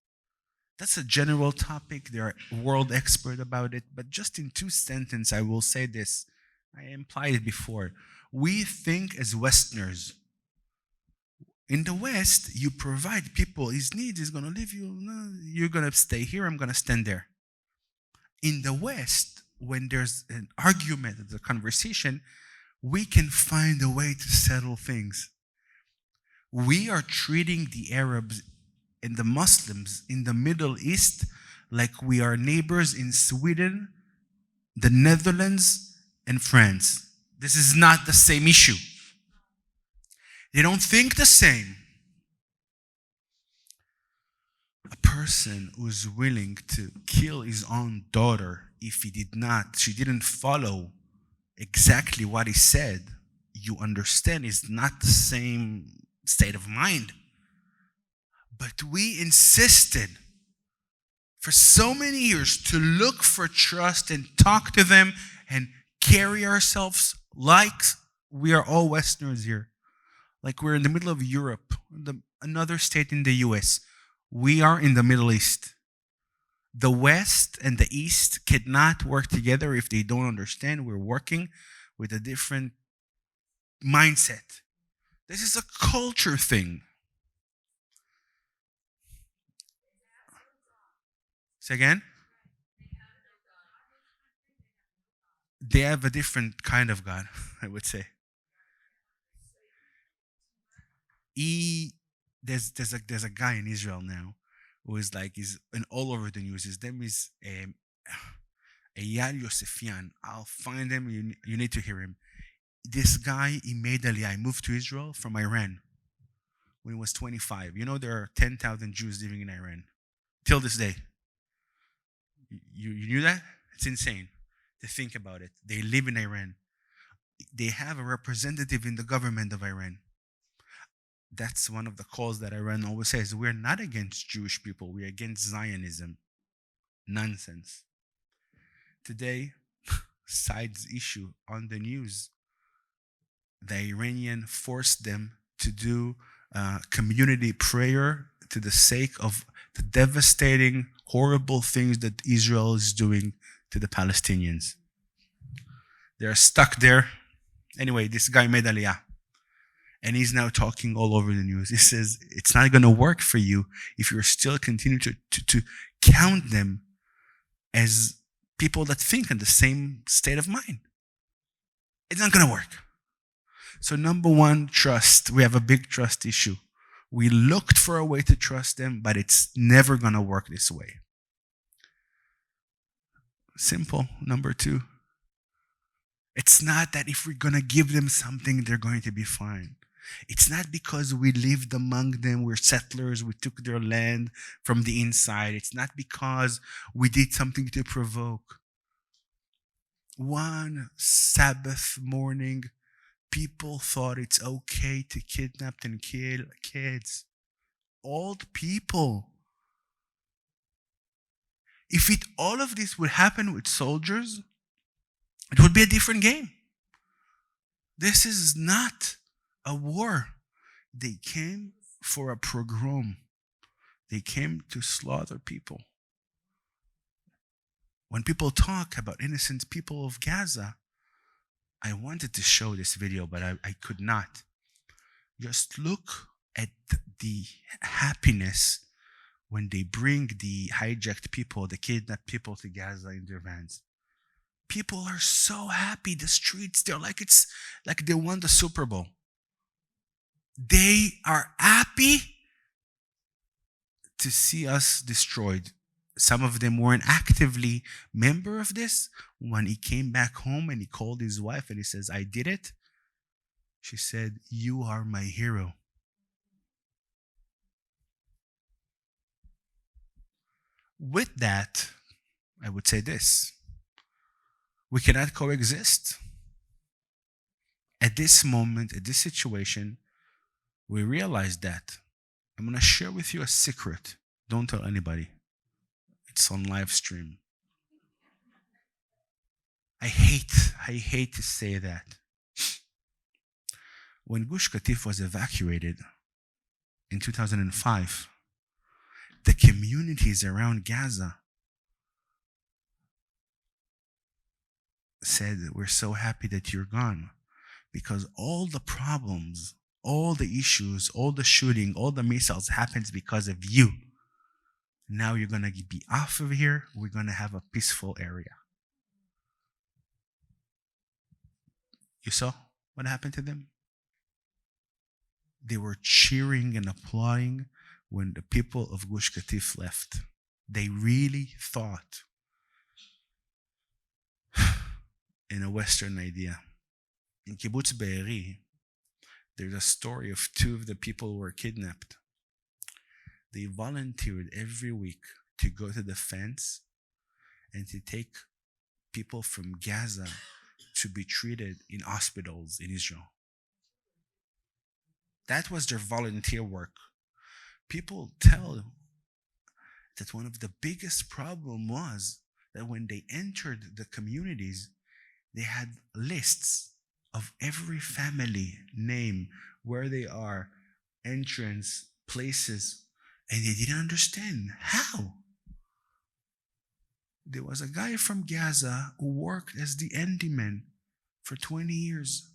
That's a general topic. There are world experts about it. But just in 2 sentences, I will say this. I implied it before. We think as Westerners. In the West, you provide people his needs. He's going to leave you. No, you're going to stay here. I'm going to stand there. In the West, when there's an argument, a conversation, we can find a way to settle things. We are treating the Arabs and the Muslims in the Middle East like we are neighbors in Sweden, the Netherlands, and France. This is not the same issue. They don't think the same. A person who's willing to kill his own daughter if she didn't follow exactly what he said, you understand is not the same state of mind. But we insisted for so many years to look for trust and talk to them and carry ourselves like we are all Westerners here. Like we're in the middle of Europe, another state in the US. We are in the Middle East. The West and the East cannot work together if they don't understand we're working with a different mindset. This is a culture thing. Say again? They have a different kind of God, I would say. There's a guy in Israel now who is like he's all over the news. His name is Eyal Yosefian. I'll find him. You need to hear him. This guy, he made Aliyah. He moved to Israel from Iran when he was 25. You know there are 10,000 Jews living in Iran till this day. You knew that? It's insane to think about it. They live in Iran. They have a representative in the government of Iran. That's one of the calls that Iran always says. We're not against Jewish people. We're against Zionism. Nonsense. Today, sides issue on the news. The Iranian forced them to do community prayer to the sake of the devastating, horrible things that Israel is doing to the Palestinians. They're stuck there. Anyway, this guy made Aliyah. And he's now talking all over the news. He says, it's not going to work for you if you're still continuing to count them as people that think in the same state of mind. It's not going to work. So number one, trust. We have a big trust issue. We looked for a way to trust them, but it's never going to work this way. Simple. Number two, it's not that if we're going to give them something, they're going to be fine. It's not because we lived among them, we're settlers, we took their land from the inside. It's not because we did something to provoke. One Sabbath morning, people thought it's okay to kidnap and kill kids. Old people. If all of this would happen with soldiers, it would be a different game. This is not a war. They came for a pogrom. They came to slaughter people. When people talk about innocent people of Gaza, I wanted to show this video, but I could not. Just look at the happiness when they bring the hijacked people, the kidnapped people to Gaza in their vans. People are so happy. The streets, they're like it's like they won the Super Bowl. They are happy to see us destroyed. Some of them weren't actively member of this. When he came back home and he called his wife and he says, I did it. She said, you are my hero. With that, I would say this. We cannot coexist. At this moment, at this situation, we realize that. I'm going to share with you a secret. Don't tell anybody. It's on live stream. I hate to say that. When Gush Katif was evacuated in 2005, the communities around Gaza said, we're so happy that you're gone, because all the problems, all the issues, all the shooting, all the missiles happens because of you. Now you're going to be off of here. We're going to have a peaceful area. You saw what happened to them? They were cheering and applauding when the people of Gush Katif left. They really thought in a Western idea. In Kibbutz Be'eri, there's a story of two of the people who were kidnapped. They volunteered every week to go to the fence and to take people from Gaza to be treated in hospitals in Israel. That was their volunteer work. People tell that one of the biggest problems was that when they entered the communities, they had lists of every family name, where they are, entrance, places, and they didn't understand how. There was a guy from Gaza who worked as the handyman for 20 years.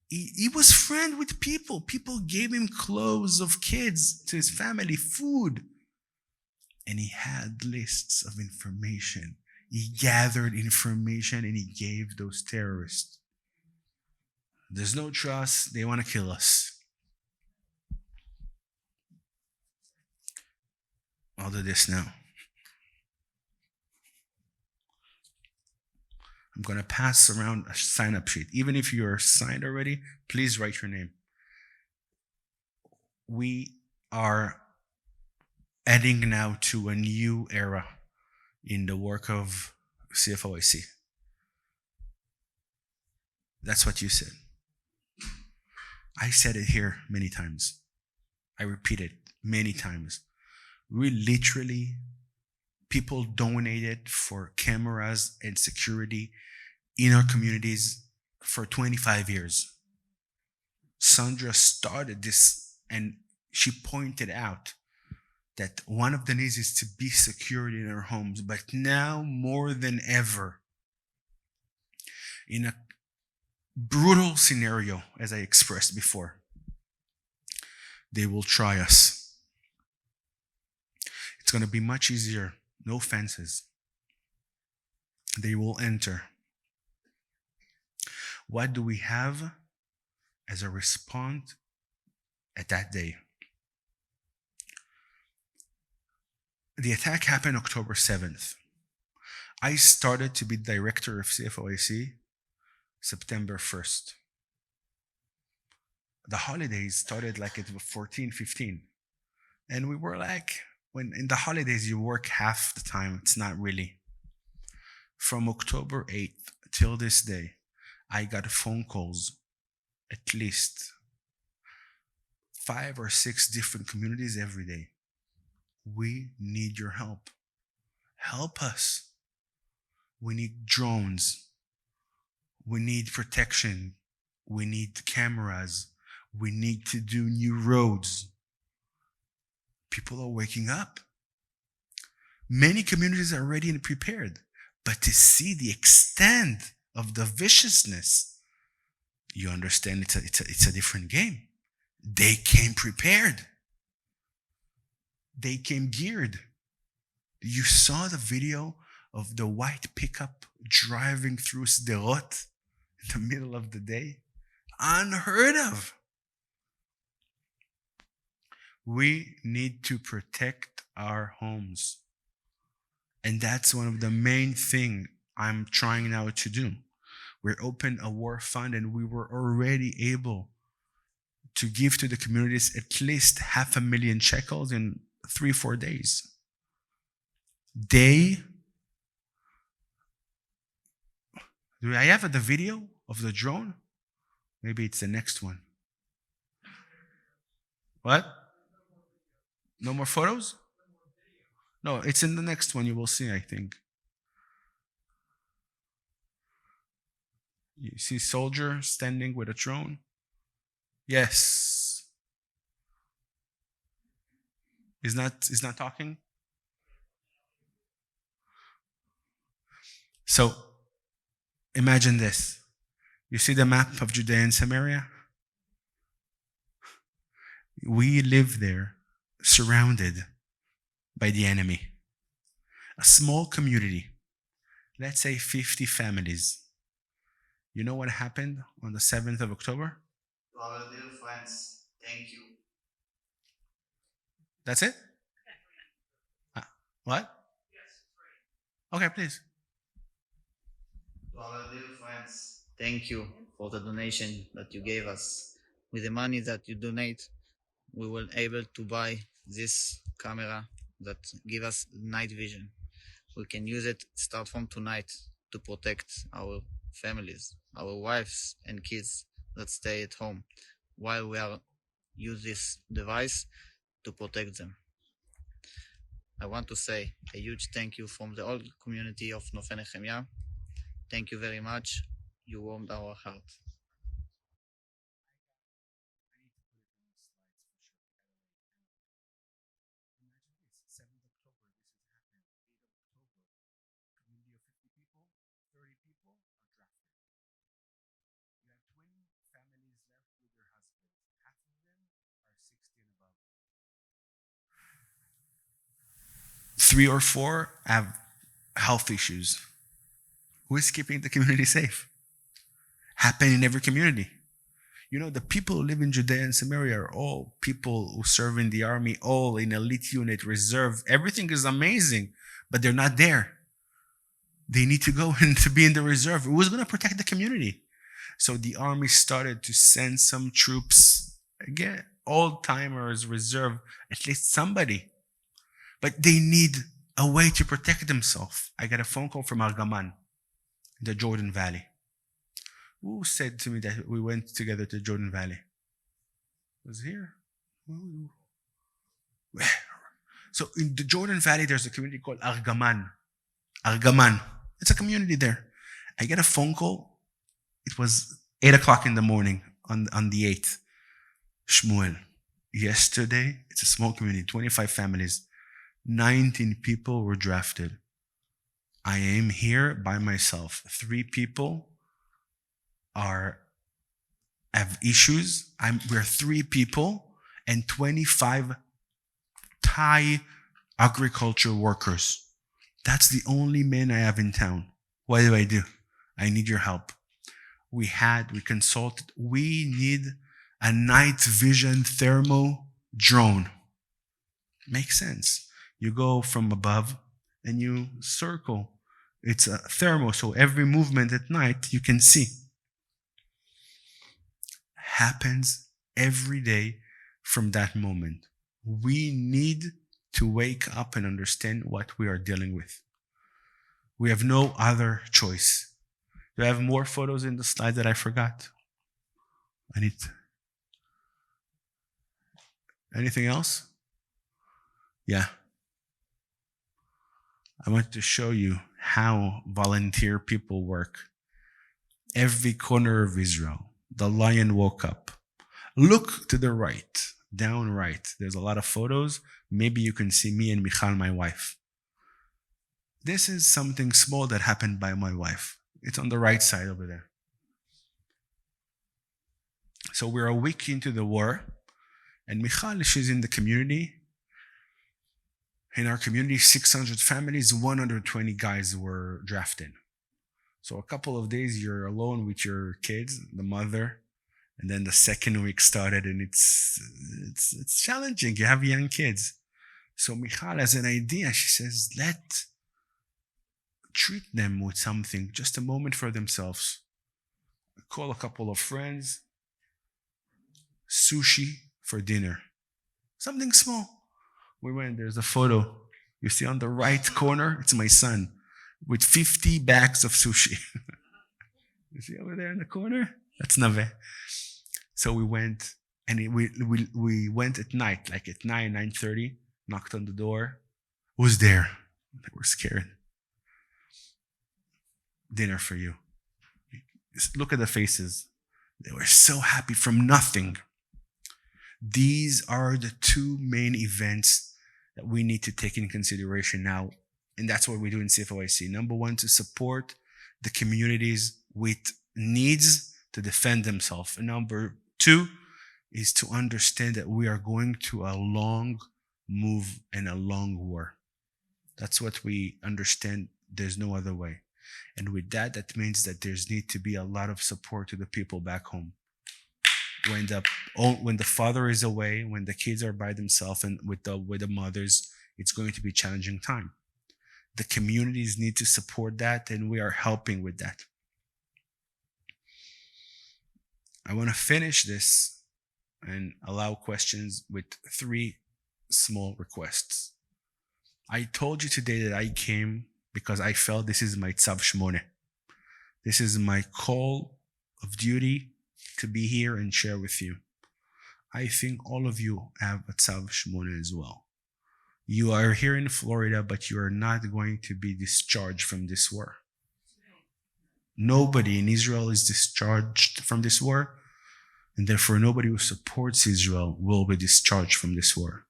He was friend with people. People gave him clothes of kids, to his family, food. And he had lists of information. He gathered information and he gave those terrorists. There's no trust. They want to kill us. I'll do this now. I'm going to pass around a sign-up sheet. Even if you're signed already, please write your name. We are heading now to a new era in the work of CFOIC. That's what you said. I said it here many times. I repeat it many times. We literally, people donated for cameras and security in our communities for 25 years. Sandra started this, and she pointed out that one of the needs is to be secured in our homes. But now, more than ever, in a brutal scenario, as I expressed before, they will try us. It's going to be much easier. No fences. They will enter. What do we have as a response at that day? The attack happened October 7th. I started to be director of CFOIC September 1st. The holidays started like at 14, 15. And we were like, when in the holidays you work half the time, it's not really. From October 8th till this day, I got phone calls, at least 5 or 6 different communities every day. We need your help. Help us. We need drones. We need protection. We need cameras. We need to do new roads. People are waking up. Many communities are ready and prepared. But to see the extent of the viciousness, you understand it's a different game. They came prepared. They came geared. You saw the video of the white pickup driving through Sderot in the middle of the day? Unheard of. We need to protect our homes. And that's one of the main things I'm trying now to do. We're open a war fund, and we were already able to give to the communities at least 500,000 shekels in 3-4 days. Do I have the video of the drone? Maybe it's the next one. What? No more photos? No, it's in the next one. You will see, I think. You see soldier standing with a drone. Yes. He's not talking? So imagine this. You see the map of Judea and Samaria? We live there surrounded by the enemy. A small community, let's say 50 families. You know what happened on the 7th of October? To our dear friends, thank you. That's it? What? Okay, please. To our dear friends, thank you for the donation that you gave us. With the money that you donate, we will able to buy this camera that give us night vision. We can use it start from tonight to protect our families, our wives and kids that stay at home while we are use this device to protect them. I want to say a huge thank you from the whole community of Nofe Nehemiah. Thank you very much. You warmed our heart. Three or four have health issues. Who is keeping the community safe? Happen in every community. You know, the people who live in Judea and Samaria are all people who serve in the army, all in elite unit, reserve. Everything is amazing, but they're not there. They need to go and to be in the reserve. Who's going to protect the community? So the army started to send some troops, again, old-timers, reserve, at least somebody. But they need a way to protect themselves. I got a phone call from Argaman, the Jordan Valley. Who said to me that we went together to Jordan Valley? Was here? So in the Jordan Valley, there's a community called Argaman. Argaman. It's a community there. I get a phone call. It was 8 o'clock in the morning on the 8th. Shmuel. Yesterday, it's a small community, 25 families. 19 people were drafted. I am here by myself. 3 people have issues. We're 3 people and 25 Thai agriculture workers. That's the only men I have in town. What do? I need your help. We consulted. We need a night vision thermo drone. Makes sense. You go from above and you circle. It's a thermo, so every movement at night you can see. Happens every day from that moment. We need to wake up and understand what we are dealing with. We have no other choice. Do I have more photos in the slide that I forgot? Anything else? Yeah. I want to show you how volunteer people work. Every corner of Israel, the lion woke up. Look to the right, down right. There's a lot of photos. Maybe you can see me and Michal, my wife. This is something small that happened by my wife. It's on the right side over there. So we're a week into the war, and Michal, she's in the community. In our community, 600 families, 120 guys were drafted. So a couple of days you're alone with your kids, the mother, and then the second week started, and it's challenging. You have young kids. So Michal has an idea. She says, let's treat them with something, just a moment for themselves. Call a couple of friends, sushi for dinner. Something small. We went, there's a photo. You see on the right corner, it's my son with 50 bags of sushi. You see over there in the corner? That's Nave. So we went, and we went at night, like at 9:30, knocked on the door. Who's there? We're scared. Dinner for you. Just look at the faces. They were so happy from nothing. These are the two main events that we need to take in consideration now. And that's what we do in CFOIC. Number one, to support the communities with needs to defend themselves. And number two is to understand that we are going to a long move and a long war. That's what we understand. There's no other way. And with that, that means that there's need to be a lot of support to the people back home. When the father is away, when the kids are by themselves and with the mothers, it's going to be a challenging time. The communities need to support that, and we are helping with that. I want to finish this and allow questions with 3 small requests. I told you today that I came because I felt this is my Tzav Shmone. This is my call of duty to be here and share with you. I think all of you have a Tzav Shmone as well. You are here in Florida, but you are not going to be discharged from this war. Nobody in Israel is discharged from this war, and therefore nobody who supports Israel will be discharged from this war.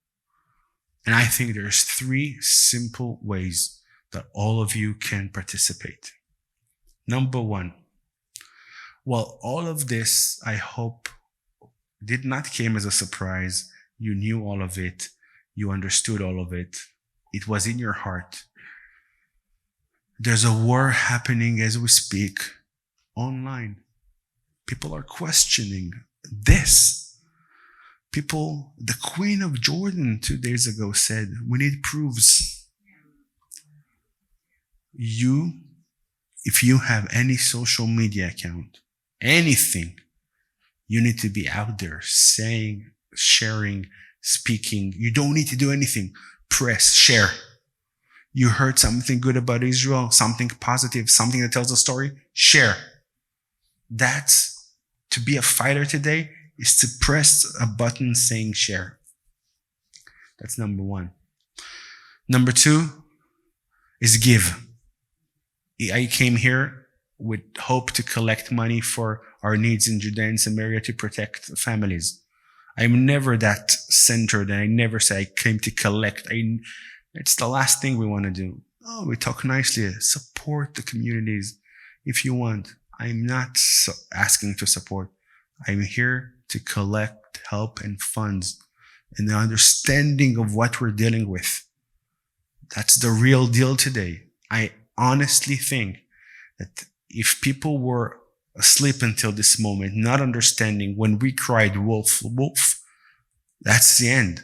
And I think there's 3 simple ways that all of you can participate. Number 1, well, all of this, I hope, did not came as a surprise. You knew all of it. You understood all of it. It was in your heart. There's a war happening as we speak online. People are questioning this. People, the Queen of Jordan 2 days ago said, we need proofs. If you have any social media account, anything, you need to be out there saying, sharing, speaking. You don't need to do anything. Press, share. You heard something good about Israel, something positive, something that tells a story, share. That's, to be a fighter today, is to press a button saying share. That's number 1. Number 2 is give. I came here with hope to collect money for our needs in Judea and Samaria to protect families. I'm never that centered, and I never say I came to collect. It's the last thing we want to do. Oh, we talk nicely. Support the communities if you want. I'm not asking to support. I'm here to collect help and funds and the understanding of what we're dealing with. That's the real deal today. I honestly think that if people were asleep until this moment, not understanding when we cried wolf, wolf, that's the end.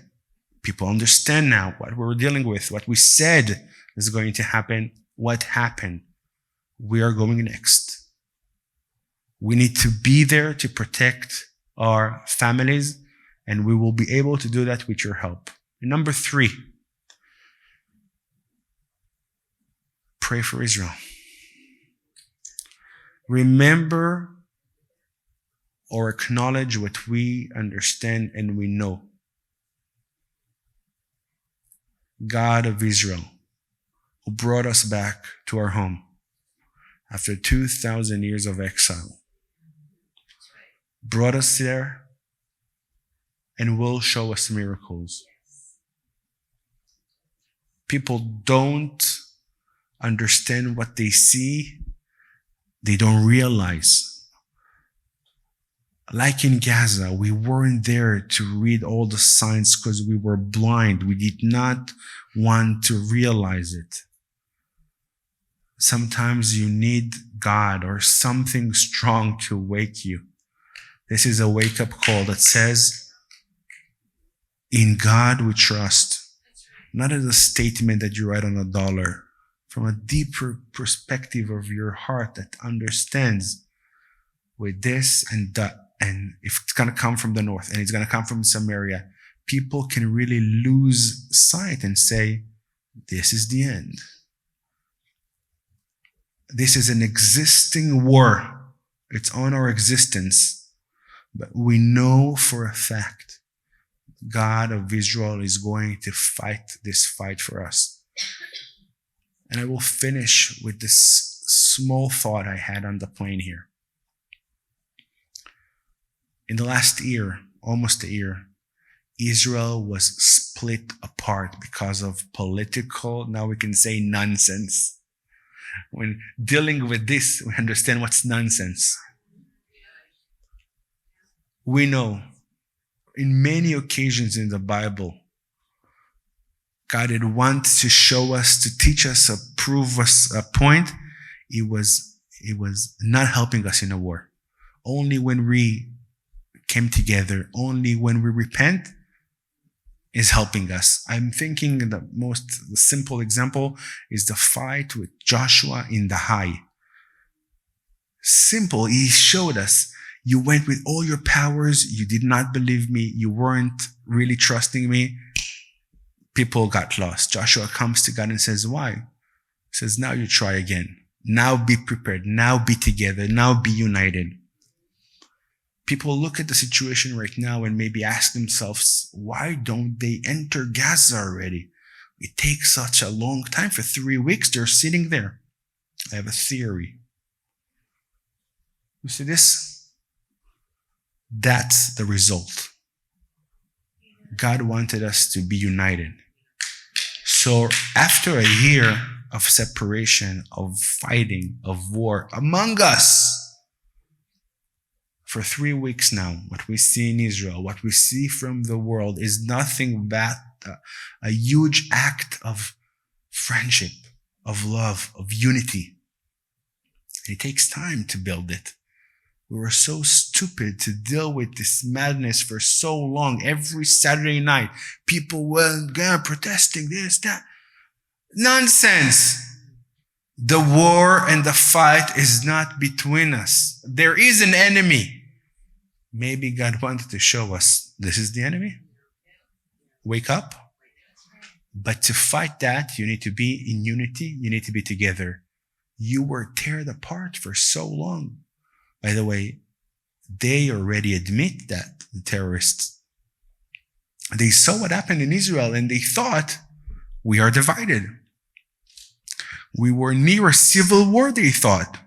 People understand now what we're dealing with, what we said is going to happen, what happened. We are going next. We need to be there to protect our families, and we will be able to do that with your help. And number 3, pray for Israel. Remember or acknowledge what we understand and we know. God of Israel, who brought us back to our home after 2,000 years of exile, brought us there and will show us miracles. People don't understand what they see. They don't realize. Like in Gaza, we weren't there to read all the signs because we were blind. We did not want to realize it. Sometimes you need God or something strong to wake you. This is a wake-up call that says, in God we trust. Not as a statement that you write on a dollar. From a deeper perspective of your heart that understands with this and that. And if it's going to come from the north and it's going to come from Samaria, people can really lose sight and say, this is the end. This is an existing war. It's on our existence. But we know for a fact God of Israel is going to fight this fight for us. And I will finish with this small thought I had on the plane here. In the last year, almost a year, Israel was split apart because of political, now we can say nonsense. When dealing with this, we understand what's nonsense. We know in many occasions in the Bible, God had wanted to show us, to teach us, to prove us a point. It was not helping us in a war. Only when we came together, only when we repent, is helping us. I'm thinking the most simple example is the fight with Joshua in the high. Simple. He showed us, you went with all your powers, you did not believe me, you weren't really trusting me. People got lost. Joshua comes to God and says, why? He says, now you try again. Now be prepared. Now be together. Now be united. People look at the situation right now and maybe ask themselves, why don't they enter Gaza already? It takes such a long time. For 3 weeks, they're sitting there. I have a theory. You see this? That's the result. God wanted us to be united. So after a year of separation, of fighting, of war among us, for 3 weeks now, what we see in Israel, what we see from the world is nothing but a huge act of friendship, of love, of unity. It takes time to build it. We were so stupid to deal with this madness for so long. Every Saturday night, people were protesting this, that. Nonsense. The war and the fight is not between us. There is an enemy. Maybe God wanted to show us this is the enemy. Wake up. But to fight that, you need to be in unity. You need to be together. You were torn apart for so long. By the way, they already admit that, the terrorists. They saw what happened in Israel and they thought, we are divided. We were near a civil war, they thought.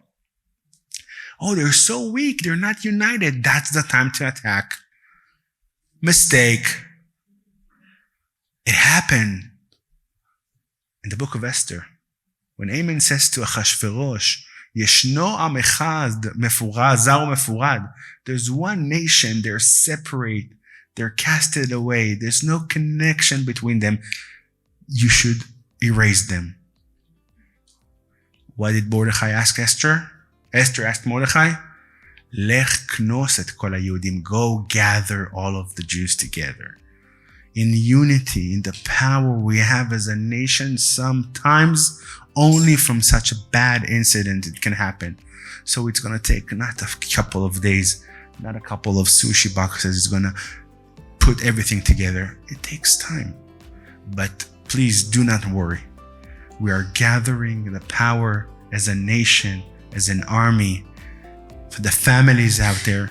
Oh, they're so weak, they're not united. That's the time to attack. Mistake. It happened in the book of Esther. When Haman says to Achashverosh, Yeshno am echad mefurad, zar mefurad. There's one nation, they're separate, they're casted away, there's no connection between them. You should erase them. What did Mordechai ask Esther? Esther asked Mordechai, Lech knos et kol haYehudim, go gather all of the Jews together. In unity, in the power we have as a nation, sometimes only from such a bad incident it can happen. So it's going to take not a couple of days, not a couple of sushi boxes. It's going to put everything together. It takes time. But please do not worry. We are gathering the power as a nation, as an army, for the families out there,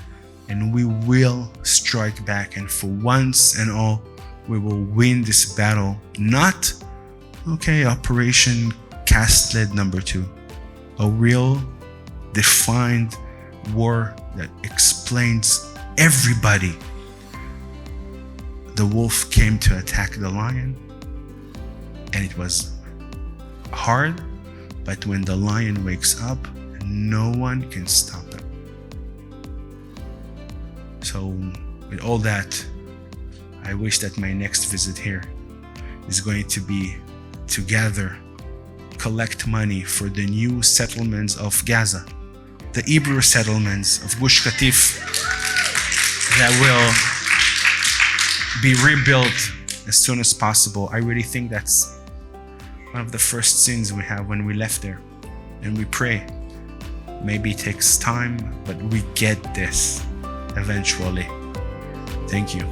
and we will strike back. And for once and all, we will win this battle. Not, Operation Cast-Lead number 2. A real, defined war that explains everybody. The wolf came to attack the lion, and it was hard, but when the lion wakes up, no one can stop it. So with all that, I wish that my next visit here is going to be to gather, collect money for the new settlements of Gaza, the Hebrew settlements of Gush Katif that will be rebuilt as soon as possible. I really think that's one of the first sins we have when we left there. And we pray. Maybe it takes time, but we get this eventually. Thank you.